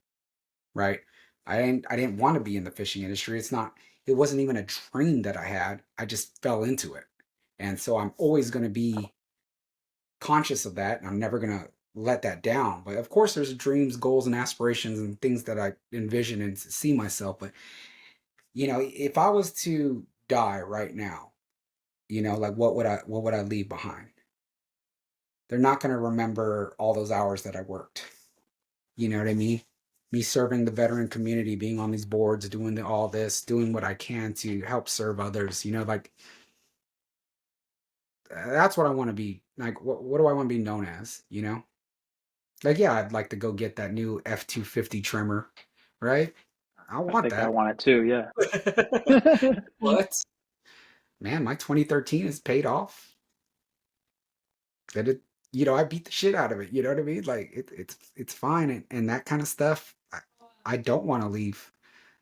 right? I didn't want to be in the fishing industry. It wasn't even a dream that I had. I just fell into it, and so I'm always going to be conscious of that, and I'm never going to let that down. But of course, there's dreams, goals, and aspirations, and things that I envision and see myself. But if I was to die right now, like what would I leave behind? They're not going to remember all those hours that I worked. You know what I mean? Me serving the veteran community, being on these boards, doing all this, doing what I can to help serve others. Like that's what I want to be. Like, what do I want to be known as? Like, yeah, I'd like to go get that new F-250 trimmer, right? I I want think I that. want it too. Yeah. What? Man, my 2013 is paid off. That I beat the shit out of it. You know what I mean? Like it's fine, and that kind of stuff. I don't want to leave.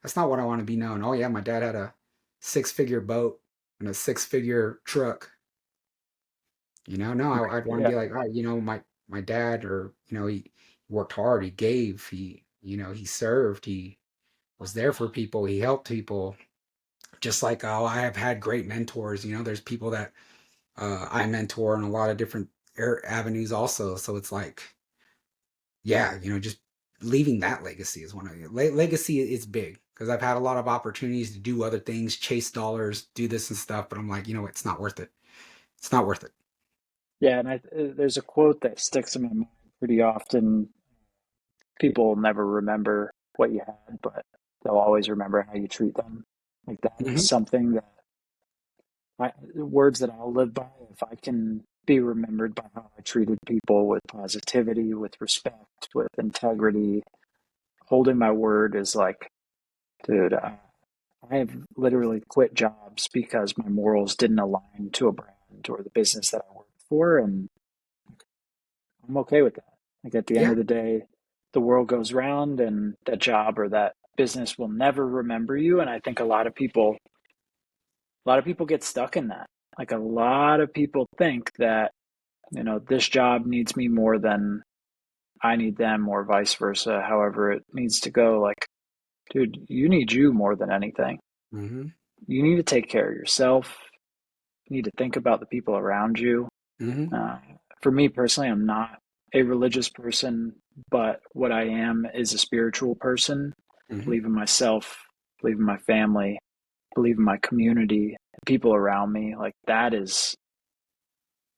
That's not what I want to be known. Oh yeah, my dad had a six-figure boat and a six-figure truck. No, I'd want to Yeah. be like, oh, my dad, or he worked hard, he gave, he served, he was there for people, he helped people. Just like, oh, I have had great mentors. There's people that I mentor in a lot of different avenues also. So it's like, yeah, just leaving that legacy is one of the legacy is big because I've had a lot of opportunities to do other things, chase dollars, do this and stuff. But I'm like, it's not worth it. It's not worth it. Yeah. And there's a quote that sticks in my mind pretty often. People will never remember what you had, but they'll always remember how you treat them. Like that is Hmm. something that words that I'll live by. If I can be remembered by how I treated people with positivity, with respect, with integrity, holding my word is like, dude, I have literally quit jobs because my morals didn't align to a brand or the business that I worked for, and I'm okay with that. Like at the end Yeah. of the day, the world goes round, and that job or that business will never remember you. And I think a lot of people get stuck in that. Like a lot of people think that this job needs me more than I need them, or vice versa. However, it needs to go. Like, dude, you need you more than anything. Hmm. You need to take care of yourself. You need to think about the people around you. Hmm. Uh, for me personally, I'm not a religious person, but what I am is a spiritual person. Hmm. Believe in myself, believe in my family, believe in my community, people around me. Like that is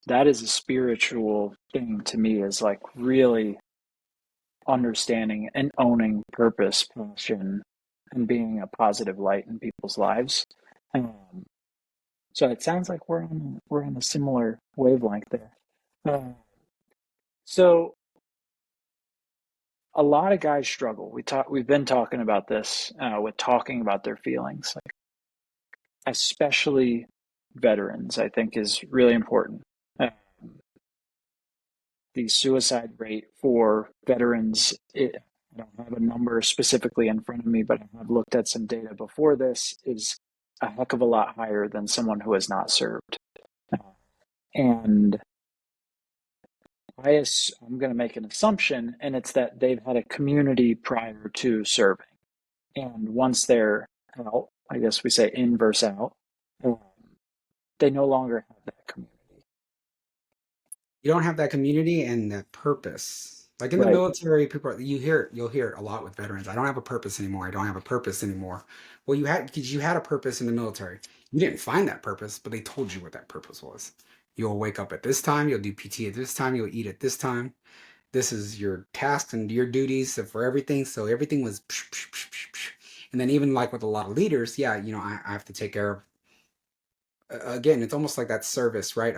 a spiritual thing to me, is like really understanding and owning purpose, passion, and being a positive light in people's lives. Um, so it sounds like we're on a similar wavelength there. Uh, so a lot of guys struggle. We've been talking about this with talking about their feelings, like especially veterans. I think is really important. Uh, the suicide rate for veterans, I don't have a number specifically in front of me, but I have looked at some data before this, is a heck of a lot higher than someone who has not served. And I'm going to make an assumption, and it's that they've had a community prior to serving. And once they're out, I guess we say in versus out, um, they no longer have that community. You don't have that community and that purpose. Like in the Right. military, you'll hear it a lot with veterans. I don't have a purpose anymore. I don't have a purpose anymore. Well, you had because you had a purpose in the military. You didn't find that purpose, but they told you what that purpose was. You'll wake up at this time. You'll do PT at this time. You'll eat at this time. This is your tasks and your duties for everything. So everything was, and then even like with a lot of leaders, yeah, I have to take care of. Again, it's almost like that service, right?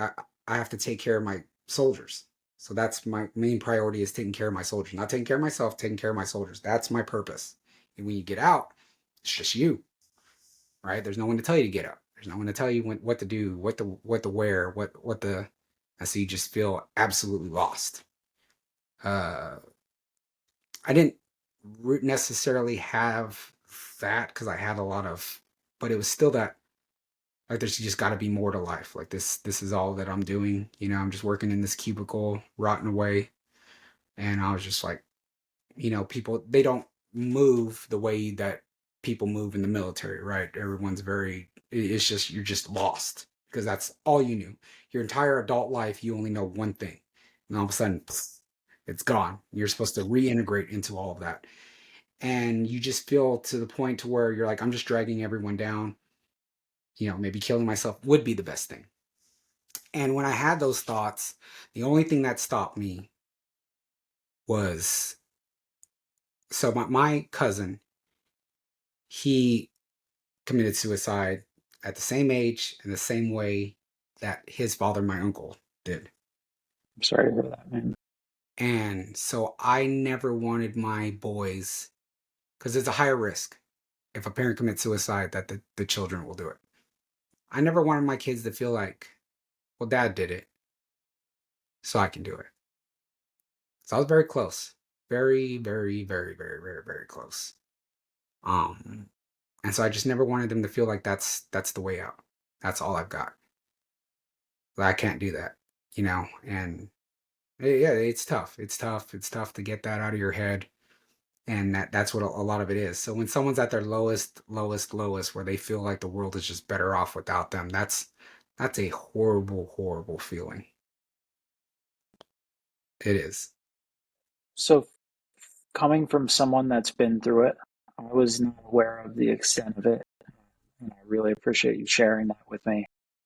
I have to take care of my soldiers. So that's my main priority is taking care of my soldiers, not taking care of myself, taking care of my soldiers. That's my purpose. And when you get out, it's just you, right? There's no one to tell you to get up. There's no one to tell you what to do, what to wear, and so you just feel absolutely lost. Uh, I didn't necessarily have that because I had a lot of, but it was still that like there's just got to be more to life. Like this is all that I'm doing. I'm just working in this cubicle, rotting away, and I was just like, people they don't move the way that people move in the military, right? Everyone's it's just you're just lost because that's all you knew. Your entire adult life, you only know one thing, and all of a sudden, it's gone. You're supposed to reintegrate into all of that, and you just feel to the point to where you're like, I'm just dragging everyone down. Maybe killing myself would be the best thing. And when I had those thoughts, the only thing that stopped me was so my cousin, he committed suicide at the same age and the same way that his father, my uncle, did. I'm sorry to hear that, man. And so I never wanted my boys, because it's a higher risk if a parent commits suicide that the children will do it. I never wanted my kids to feel like, well, dad did it, so I can do it. So I was very close. Very, very, very, very, very, very close. And so I just never wanted them to feel like that's the way out. That's all I've got. But I can't do that, and yeah, it's tough. It's tough. It's tough to get that out of your head. And that's what a lot of it is. So when someone's at their lowest, lowest, lowest, where they feel like the world is just better off without them, that's a horrible, horrible feeling. It is. So, coming from someone that's been through it, I was not aware of the extent of it, and I really appreciate you sharing that with me.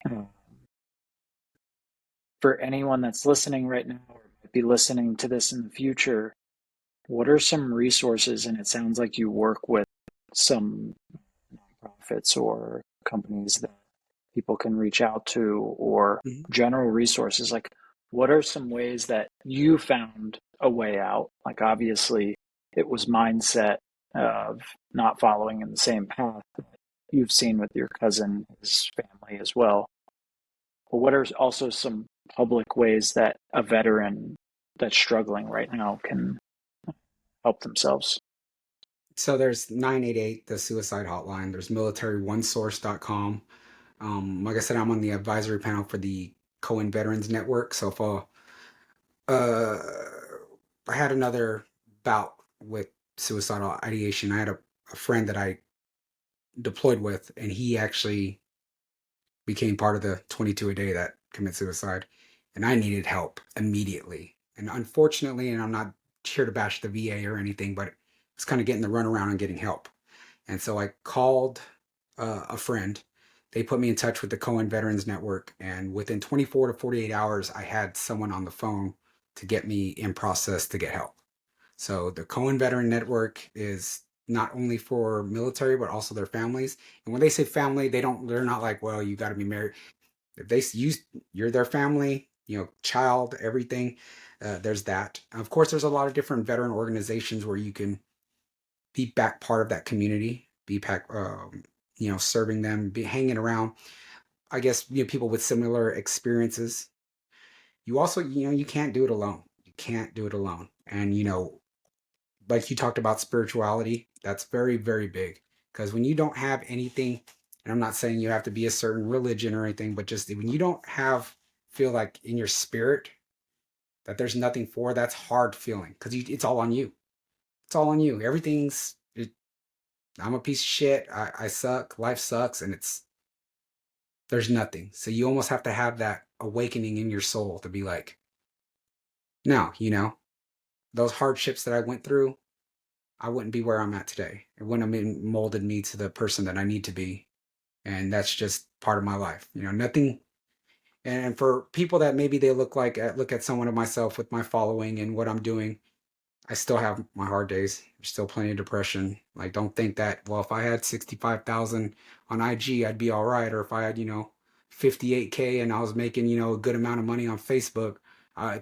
Uh, for anyone that's listening right now or might be listening to this in the future, what are some resources? And it sounds like you work with some nonprofits or companies that people can reach out to, or Mhm. general resources. Like, what are some ways that you found a way out? Like, obviously, it was mindset of not following in the same path that you've seen with your cousin, his family as well. But what are also some public ways that a veteran that's struggling right now can help themselves? So there's 988, the suicide hotline. There's military1source.com. Like I said, I'm on the advisory panel for the Cohen Veterans Network. So if uh, I had another bout with suicidal ideation, I had a friend that I deployed with, and he actually became part of the 22 a day that commit suicide, and I needed help immediately. And unfortunately, and I'm not here to bash the VA or anything, but it's kind of getting the runaround on getting help. And so I called a friend. They put me in touch with the Cohen Veterans Network, and within 24 to 48 hours, I had someone on the phone to get me in process to get help. So the Cohen Veteran Network is not only for military but also their families. And when they say family, they're not like, well, you got to be married. If they use you're their family, child, everything. There's that. Of course, there's a lot of different veteran organizations where you can be back part of that community, be back, serving them, be hanging around. I guess people with similar experiences. You also, you can't do it alone. You can't do it alone. And like you talked about spirituality, that's very, very big. Because when you don't have anything, and I'm not saying you have to be a certain religion or anything, but just when you don't feel like in your spirit that there's nothing for, that's hard feeling because it's all on you. It's all on you. I'm a piece of shit. I suck. Life sucks, and there's nothing. So you almost have to have that awakening in your soul to be like, no, those hardships that I went through, I wouldn't be where I'm at today. It wouldn't have molded me to the person that I need to be. And that's just part of my life. Nothing. And for people that maybe they look at someone of myself with my following and what I'm doing, I still have my hard days. There's still plenty of depression. Like, don't think that, well, if I had 65,000 on IG, I'd be all right. Or if I had, 58K and I was making, a good amount of money on Facebook,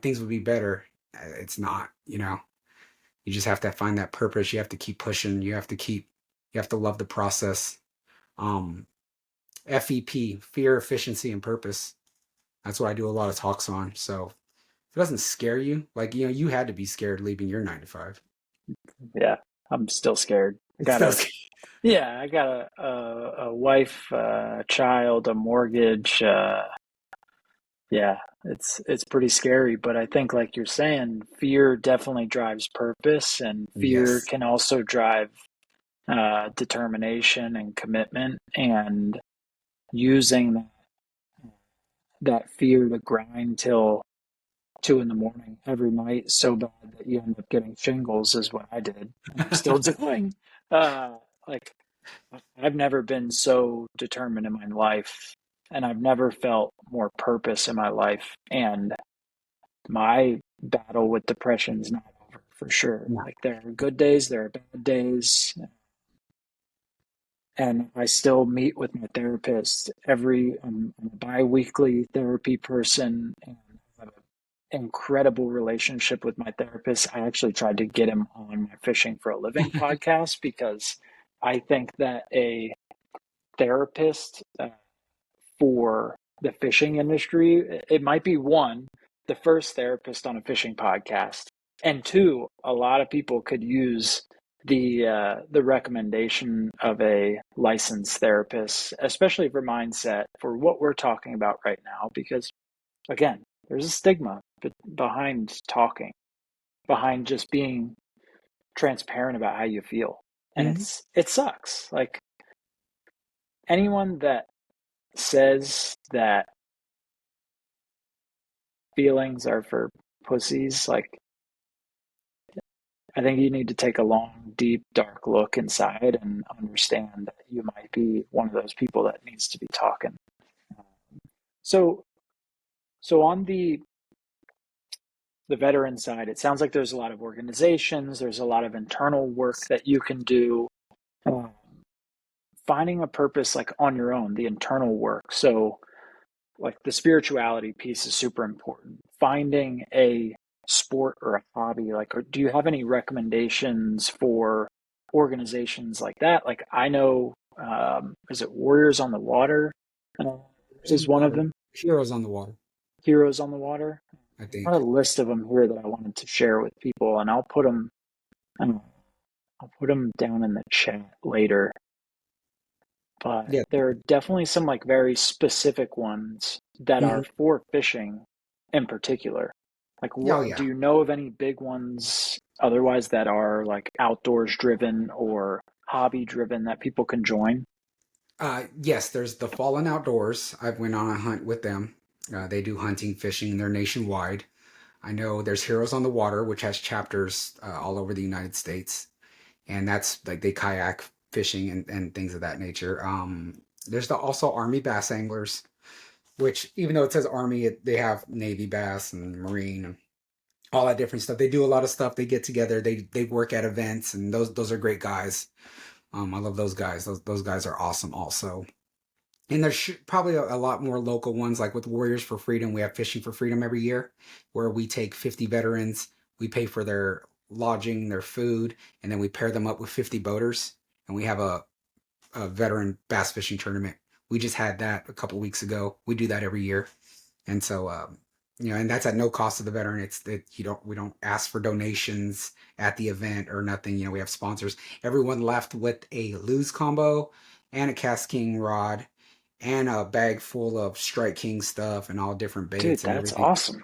things would be better. It's not. You just have to find that purpose. You have to keep pushing. You have to love the process. Um, FEP, fear, efficiency, and purpose. That's what I do a lot of talks on. So if it doesn't scare you, like, you had to be scared leaving your 9 to 5. Yeah, I'm still scared. It's still scary. Yeah, I got a wife, a child, a mortgage. Yeah, it's pretty scary, but I think like you're saying, fear definitely drives purpose, and fear Yes. can also drive determination and commitment, and using that fear to grind till 2 in the morning every night so bad that you end up getting shingles is what I did, and I'm still doing. Like I've never been so determined in my life, and I've never felt more purpose in my life. And my battle with depression's not over for sure. No. Like there are good days, there are bad days, and I still meet with my therapist I'm a bi-weekly therapy person, and I have an incredible relationship with my therapist. I actually tried to get him on my Fishing for a Living podcast because I think that a therapist for the fishing industry, it might be one, the first therapist on a fishing podcast, and two, a lot of people could use the recommendation of a licensed therapist, especially for mindset, for what we're talking about right now. Because again, there's a stigma behind talking, behind just being transparent about how you feel, and Hmm. it sucks. Like anyone that says that feelings are for pussies, like I think you need to take a long, deep, dark look inside and understand that you might be one of those people that needs to be talking. So, so on the veteran side, it sounds like there's a lot of organizations, there's a lot of internal work that you can do. Um, Finding a purpose like on your own, the internal work. So like the spirituality piece is super important. Finding a sport or a hobby, like, or do you have any recommendations for organizations like that? Like, I know, is it Warriors on the Water? Uh, Heroes on is the one of water. them. Heroes on the water, Heroes on the Water. I I got a think. list of them here that I wanted to share with people, and um, I'll put them down in the chat later. But Yeah. there are definitely some like very specific ones that are Hmm. for fishing in particular. Like, Oh, what yeah. do you know of any big ones otherwise that are like outdoors driven or hobby driven that people can join? Yes, there's the Fallen Outdoors. I went on a hunt with them. They do hunting, fishing. They're nationwide. I know there's Heroes on the Water, which has chapters all over the United States, and that's like they kayak fishing and things of that nature. There's also Army Bass Anglers, which even though it says Army, they have Navy bass and Marine and all that different stuff. They do a lot of stuff. They get together. They work at events, and those are great guys. I love those guys. Those guys are awesome also. And there's probably a lot more local ones, like with Warriors for Freedom. We have Fishing for Freedom every year, where we take 50 veterans, we pay for their lodging, their food, and then we pair them up with 50 boaters, and we have a veteran bass fishing tournament. We just had that a couple weeks ago. We do that every year, and so and that's at no cost to the veteran. It's that we don't ask for donations at the event or nothing. We have sponsors. Everyone left with a lose combo and a KastKing rod and a bag full of Strike King stuff and all different Dude, baits and that's everything. awesome.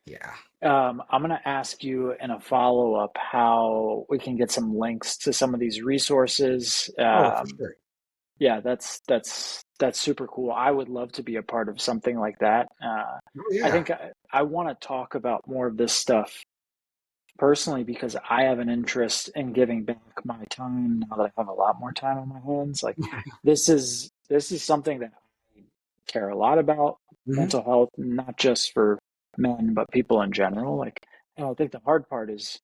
Yeah. I'm going to ask you in a follow-up how we can get some links to some of these resources. Oh, for sure. Yeah, that's super cool. I would love to be a part of something like that. Oh I yeah. think I want to talk about more of this stuff personally because I have an interest in giving back my time now that I have a lot more time on my hands. Like this is something that I care a lot about, Hmm. mental health, not just for men, but people in general. Like, and I think the hard part is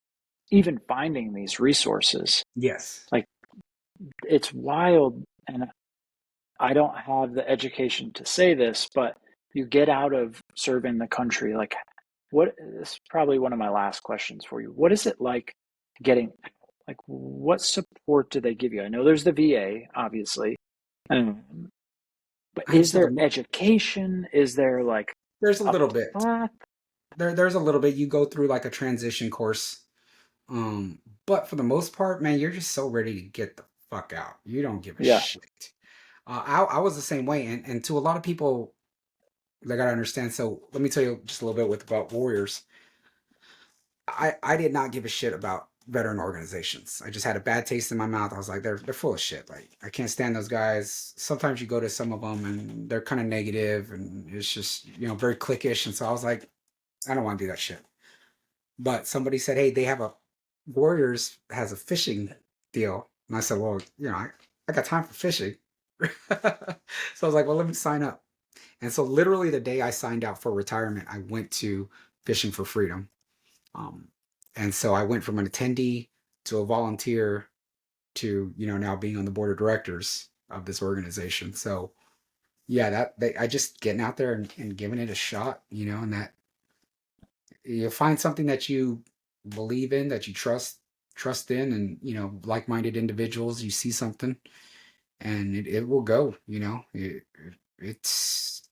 even finding these resources. Yes. Like it's wild, and I don't have the education to say this, but you get out of serving the country. Like, what this is probably one of my last questions for you. What is it like getting out? Like, what support do they give you? I know there's the VA, obviously, um, but is So there education? Is there like there's a a little bit. path? There's a little bit. You go through like a transition course. But for the most part, man, you're just so ready to get the fuck out. You don't give a Yeah, shit. I was the same way, and to a lot of people, they gotta understand. So let me tell you just a little bit about Warriors. I did not give a shit about veteran organizations. I just had a bad taste in my mouth. I was like, they're full of shit. Like I can't stand those guys. Sometimes you go to some of them and they're kind of negative, and it's just very cliquish. And so I was like, I don't want to do that shit. But somebody said, hey, they have a Warriors has a fishing deal. And I said, well, I got time for fishing. So I was like, well, let me sign up. And so literally the day I signed out for retirement, I went to Fishing for Freedom. Um, and so I went from an attendee to a volunteer to, now being on the board of directors of this organization. So yeah, I just getting out there and giving it a shot, and that you find something that you believe in, that you trust in, and like-minded individuals, you see something and it will go. It's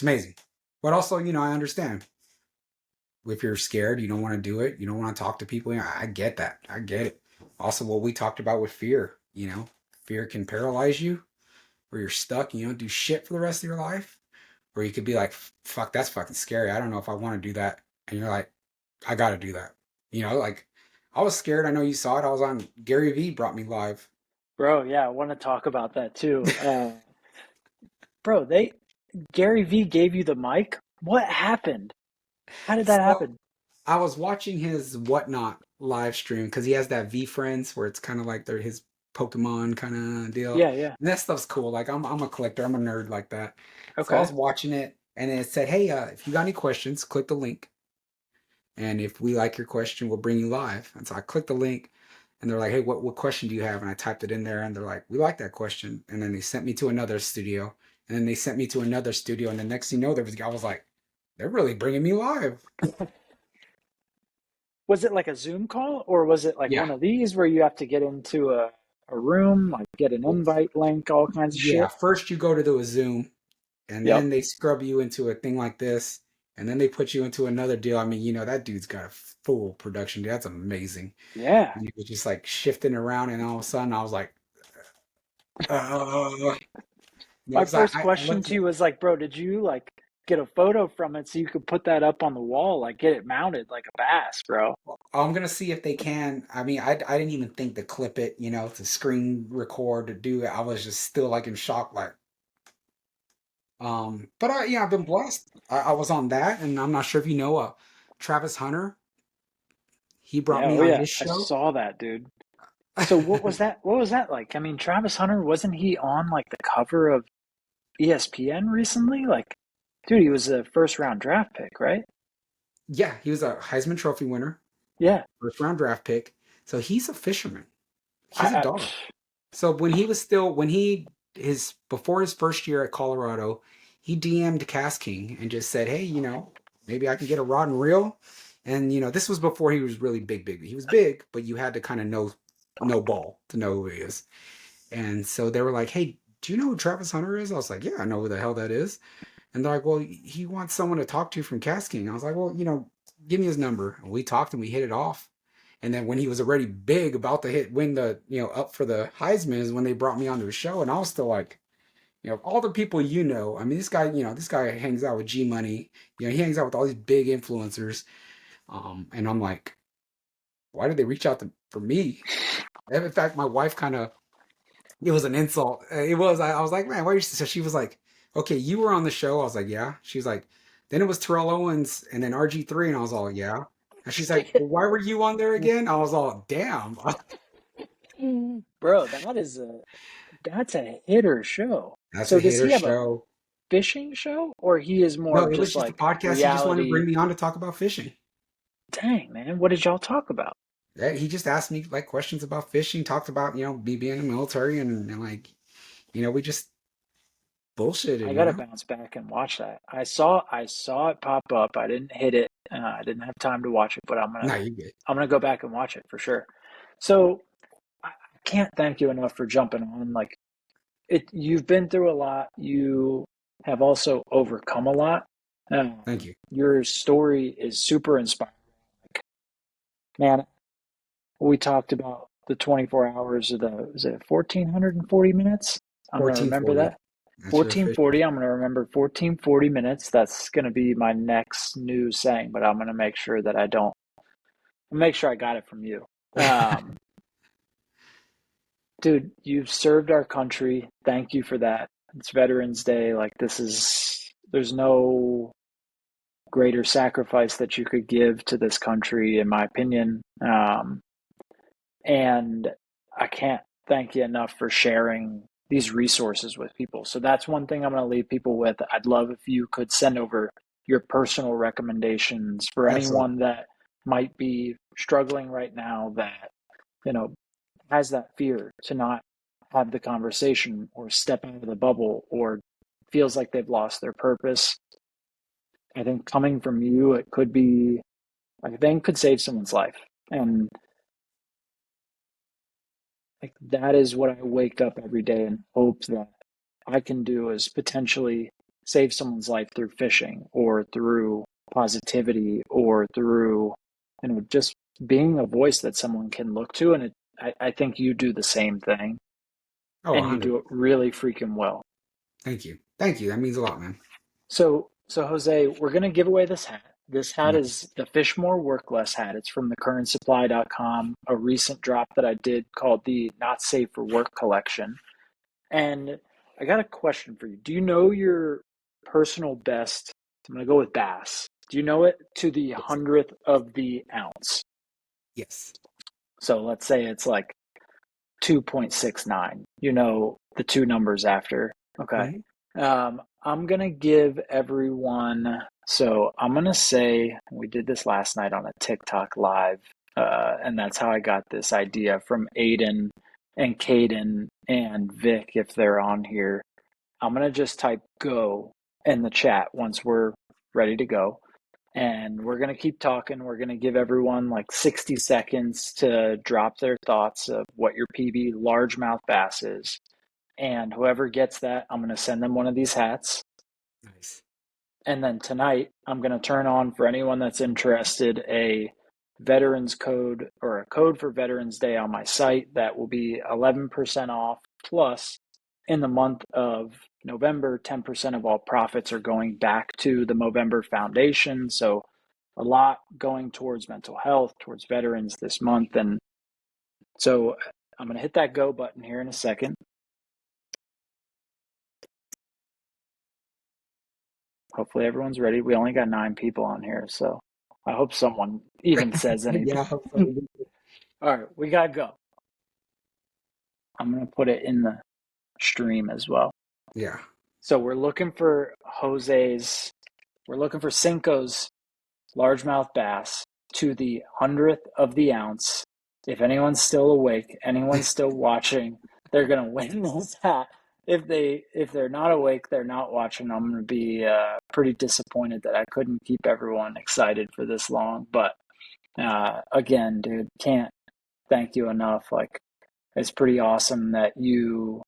amazing. But also, I understand if you're scared, you don't want to do it, you don't want to talk to people. I get that, I get it. Also, what we talked about with fear, fear can paralyze you, where you're stuck and you don't do shit for the rest of your life. Or you could be like, fuck, that's fucking scary, I don't know if I want to do that. And you're like, I gotta do that. Like I was scared. I know you saw it. I was on Gary Vee brought me live. bro. Yeah, I want to talk about that too. Bro, Gary V gave you the mic. What happened? How did that So happen? I was watching his whatnot live stream because he has that V Friends where it's kind of like they're his Pokemon kind of deal. Yeah, yeah. And that stuff's cool. Like I'm a collector. I'm a nerd like that. So I Okay. was watching it and it said, hey, if you got any questions, click the link. And if we like your question, we'll bring you live. And so I clicked the link and they're like, hey, what question do you have? And I typed it in there and they're like, we like that question. And then they sent me to another studio. And then they sent me to another studio. And the next thing you know, I was like, they're really bringing me live. Was it like a Zoom call or was it like Yeah. one of these where you have to get into a room, like get an invite link, all kinds of Yeah. shit? First you go to a Zoom and Yep. then they scrub you into a thing like this. And then they put you into another deal. I mean, that dude's got a full production. That's amazing. Yeah. And you were just like shifting around and all of a sudden I was like, uh, My because first I question looked to at you was like, bro, did you like get a photo from it so you could put that up on the wall, like get it mounted like a bass, bro? I'm gonna see if they can. I mean, I didn't even think to clip it, to screen record to do it. I was just still like in shock, like, but I've been blessed. I was on that, and I'm not sure if Travis Hunter. He brought Yeah, me oh on yeah. his I show. saw that, dude. So what was that? What was that like? I mean, Travis Hunter, wasn't he on like the cover of ESPN recently? Like, dude, he was a first round draft pick, right? Yeah, he was a Heisman Trophy winner, Yeah. first round draft pick. So he's a fisherman. I, He's a I dog. So when he his before his first year at Colorado, he DM'd KastKing and just said, "Hey, maybe I can get a rod and reel." And this was before he was really big, big. He was big, but you had to kind of know ball to know who he is. And so they were like, "Hey, do you know who Travis Hunter is?" I was like, "Yeah, I know who the hell that is." And they're like, "Well, he wants someone to talk to from KastKing." I was like, "Well, give me his number." And we talked and we hit it off. And then when he was already big, about to win the, up for the Heisman is when they brought me onto a show. And I was still like, all the people, I mean, this guy hangs out with G Money, he hangs out with all these big influencers. And I'm like, why did they reach out for me? And in fact, my wife kind of, it was an insult. It was, I was like, man, why are you, so she was like, okay, you were on the show. I was like, yeah. She's like, then it was Terrell Owens and then RG3. And I was all, yeah. And she's like, well, why were you on there again? I was all, damn. Bro, that's a hitter show. That's So a does hitter he have a show. fishing show or he is more No, of it was just just a like podcast. He just wanted to reality? bring me on to talk about fishing. Dang, man, what did y'all talk about? Yeah, he just asked me like questions about fishing, talked about, me being in the military and like, we just bullshitted, I gotta bounce back and watch that. I saw it pop up. I didn't hit it. I didn't have time to watch it, but No, you good. I'm gonna go back and watch it for sure. So I can't thank you enough for jumping on. Like you've been through a lot. You have also overcome a lot. Thank you. Your story is super inspiring. Man, we talked about the 24 hours of was it 1440 minutes? I'm going to remember 1440. that. That's your official. 1440, I'm going to remember 1440 minutes. That's going to be my next new saying, but I'm going to make sure that I don't, make sure I got it from you. Um, Dude, you've served our country. Thank you for that. It's Veterans Day. Like, there's no greater sacrifice that you could give to this country, in my opinion. And I can't thank you enough for sharing these resources with people. So that's one thing I'm going to leave people with. I'd love if you could send over your personal recommendations for Absolutely. anyone that might be struggling right now that, you know, has that fear to not have the conversation or step out of the bubble or feels like they've lost their purpose. I think coming from you, it could be, I think, could save someone's life. And like that is what I wake up every day and hope that I can do is potentially save someone's life through fishing or through positivity or through, just being a voice that someone can look to. And I think you do the same thing Oh, and you 100. do it really freaking well. Thank you. Thank you. That means a lot, man. So Jose, we're gonna give away this hat. This hat Nice. is the Fish More Work Less hat. It's from thecurrentsupply.com, a recent drop that I did called the Not Safe for Work collection. And I got a question for you. Do you know your personal best? I'm gonna go with bass. Do you know it to the Yes. hundredth of the ounce? Yes. So let's say it's like 2.69. You know the two numbers after. Okay. Hmm. I'm gonna give everyone. So I'm gonna say we did this last night on a TikTok live, and that's how I got this idea from Aiden and Caden and Vic if they're on here. I'm gonna just type "go" in the chat once we're ready to go, and we're going to keep talking. We're going to give everyone like 60 seconds to drop their thoughts of what your PB largemouth bass is. And whoever gets that, I'm going to send them one of these hats. Nice. And then tonight, I'm going to turn on for anyone that's interested a veterans code or a code for Veterans Day on my site that will be 11% off. Plus, in the month of November, 10% of all profits are going back to the Movember Foundation. So, a lot going towards mental health, towards veterans this month. And so, I'm going to hit that go button here in a second. Hopefully everyone's ready. We only got 9 people on here, so I hope someone even says anything. Yeah, I hope so. All right, we gotta go. I'm gonna put it in the stream as well. Yeah. So we're looking for Cinco's largemouth bass to the hundredth of the ounce. If anyone's still awake, anyone's still watching, they're gonna win this hat. If they're not awake, they're not watching. I'm gonna be pretty disappointed that I couldn't keep everyone excited for this long. But again, dude, can't thank you enough. Like it's pretty awesome that you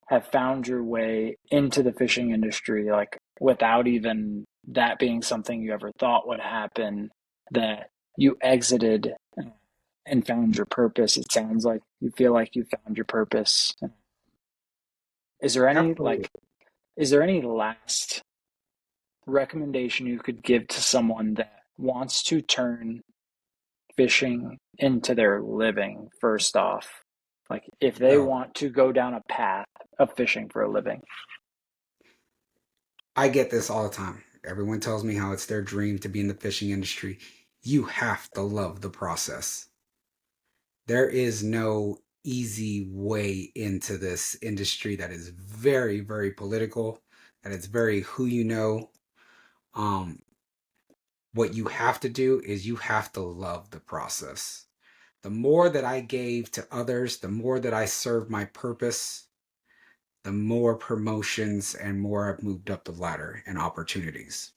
have found your way into the fishing industry, like without even that being something you ever thought would happen, that you exited and found your purpose. It sounds like you feel like you found your purpose. Is there any Absolutely. last recommendation you could give to someone that wants to turn fishing into their living, first off? Like, if they Oh, want to go down a path of fishing for a living. I get this all the time. Everyone tells me how it's their dream to be in the fishing industry. You have to love the process. There is no easy way into this industry that is very, very political, that it's very who you know. Um, what you have to do is you have to love the process. The more that I gave to others, the more that I served my purpose, the more promotions and more I've moved up the ladder and opportunities.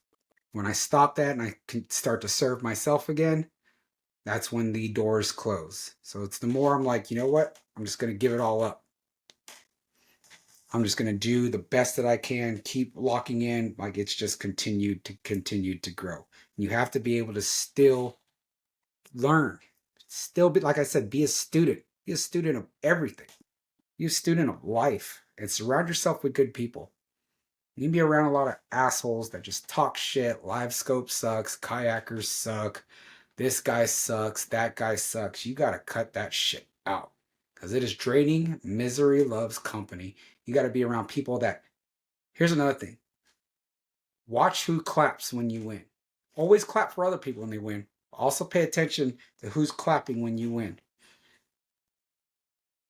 When I stop that and I can start to serve myself again, that's when the doors close. So it's the more I'm like, you know what? I'm just going to give it all up. I'm just going to do the best that I can, keep locking in. Like it's just continued to grow. You have to be able to still learn, still be, like I said, be a student of everything, be a student of life, and surround yourself with good people. You can be around a lot of assholes that just talk shit. Live scope sucks, kayakers suck, this guy sucks, that guy sucks. You got to cut that shit out because it is draining. Misery loves company. You got to be around people that, here's another thing, watch who claps when you win. Always clap for other people when they win. Also pay attention to who's clapping when you win.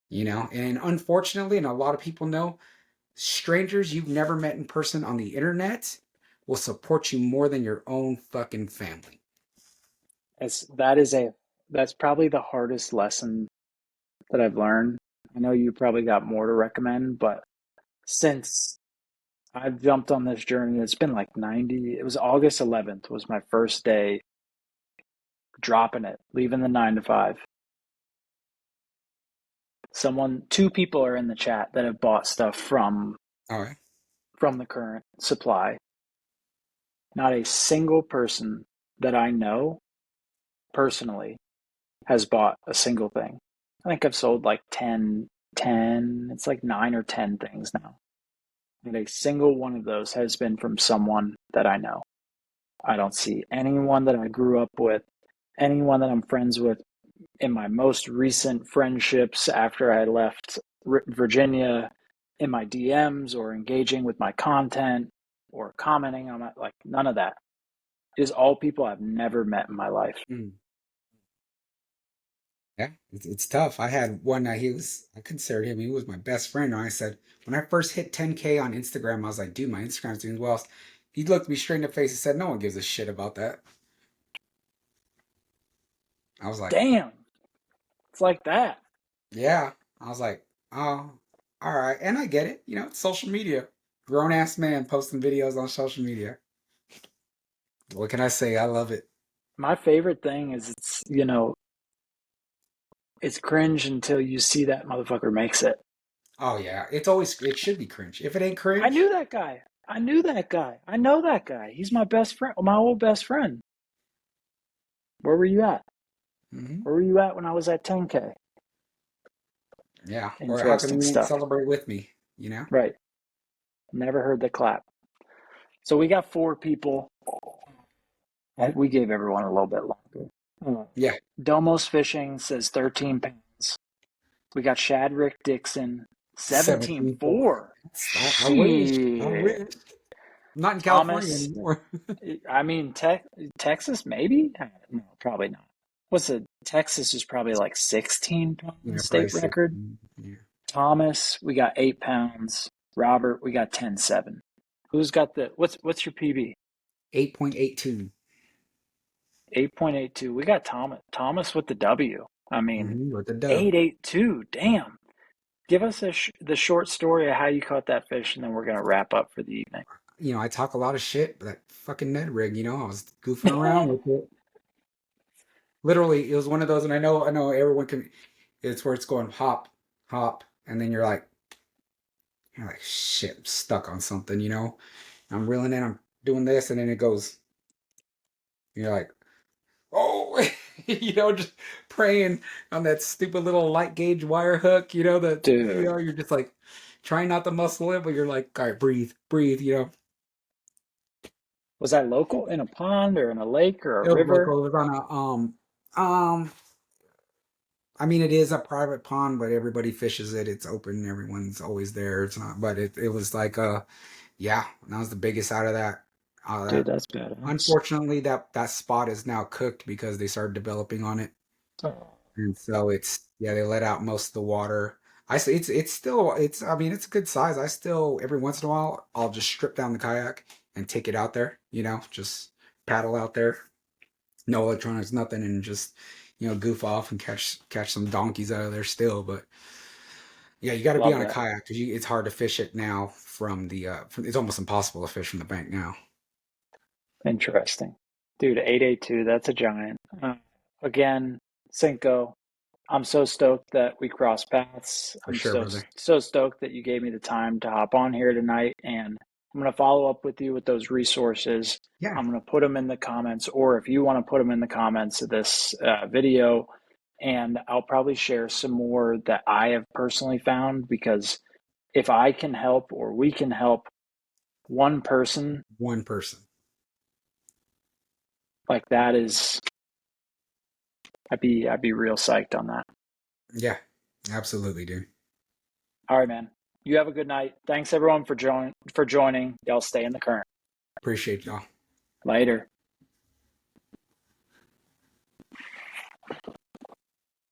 You know, and unfortunately, and a lot of people know, strangers you've never met in person on the internet will support you more than your own fucking family. As that is a that's probably the hardest lesson that I've learned. I know you probably got more to recommend, but since I've jumped on this journey, it's been like 90, it was August 11th was my first day dropping it, leaving the 9 to 5. Two people are in the chat that have bought stuff All right. from the current supply. Not a single person that I know personally has bought a single thing. I think I've sold like 10, it's like 9 or 10 things now. And a single one of those has been from someone that I know. I don't see anyone that I grew up with, anyone that I'm friends with in my most recent friendships after I left Virginia, in my DMs or engaging with my content or commenting on my, like, none of that. It is all people I've never met in my life. Mm. Yeah, it's tough. I had one that I considered him, he was my best friend. And I said, when I first hit 10K on Instagram, I was like, dude, my Instagram's doing well. He looked me straight in the face and said, no one gives a shit about that. I was like, Damn, it's like that. yeah. I was like, oh, all right. And I get it. You know, it's social media. Grown ass man posting videos on social media. What can I say? I love it. My favorite thing is it's cringe until you see that motherfucker makes it. Oh yeah. It should be cringe. If it ain't I cringe, knew that guy. I knew that guy. I know that guy. He's my best friend, my old best friend. Where were you at? hmm Where were you at when I was at 10K? yeah. Or how come Interesting you ain't stuff. celebrate with me? You know? Right. Never heard the clap. So we got 4 people. We gave everyone a little bit longer. Yeah. Domos Fishing says 13 pounds. We got Shadrick Dixon, 17.4. 17.4. I wish. I Shit. wish. I'm not in California Thomas, anymore. I mean, Texas, maybe? No, probably not. What's it? Texas is probably like 16 Yeah, pounds probably state record. 16. Yeah. Thomas, we got 8 pounds. Robert, we got 10.7. Who's got what's your PB? 8.82. 8.82. We got Thomas. Thomas with the W. I mean, With the dub. 8.82. Damn. Give us the short story of how you caught that fish, and then we're gonna wrap up for the evening. You know, I talk a lot of shit, but that fucking Ned rig, you know, I was goofing around with it. Literally, it was one of those, and I know everyone can, it's where it's going hop, hop, and then you're like, shit, I'm stuck on something, you know? I'm reeling in, I'm doing this, and then it goes, you're like, oh, you know, just praying on that stupid little light gauge wire hook, you know, Dude, you're just like trying not to muscle it, but you're like, all right, breathe, breathe, you know. Was that local in a pond or in a lake or a It was river? local. It was on a I mean, it is a private pond, but everybody fishes it. It's open. Everyone's always there. It's not, but it was like yeah, that was the biggest out of Dude, that. that's badass. Unfortunately, that spot is now cooked because they started developing on it, Oh, and so it's yeah, they let out most of the water. I say it's still it's I mean it's a good size. I still every once in a while I'll just strip down the kayak and take it out there. Just paddle out there, no electronics, nothing, and just goof off and catch some donkeys out of there still. But yeah, you got to be love on a that. kayak because it's hard to fish it now it's almost impossible to fish from the bank now. Interesting. Dude, 882, that's a giant. Again, Cinco, I'm so stoked that we crossed paths. For I'm sure, so brother. so stoked that you gave me the time to hop on here tonight, and I'm going to follow up with you with those resources. Yeah, I'm going to put them in the comments, or if you want to put them in the comments of this video, and I'll probably share some more that I have personally found, because if I can help or we can help one person, one person. like that is, I'd be real psyched on that. Yeah, absolutely, dude. All right, man. You have a good night. Thanks everyone for joining. Y'all stay in the current. Appreciate y'all. Later.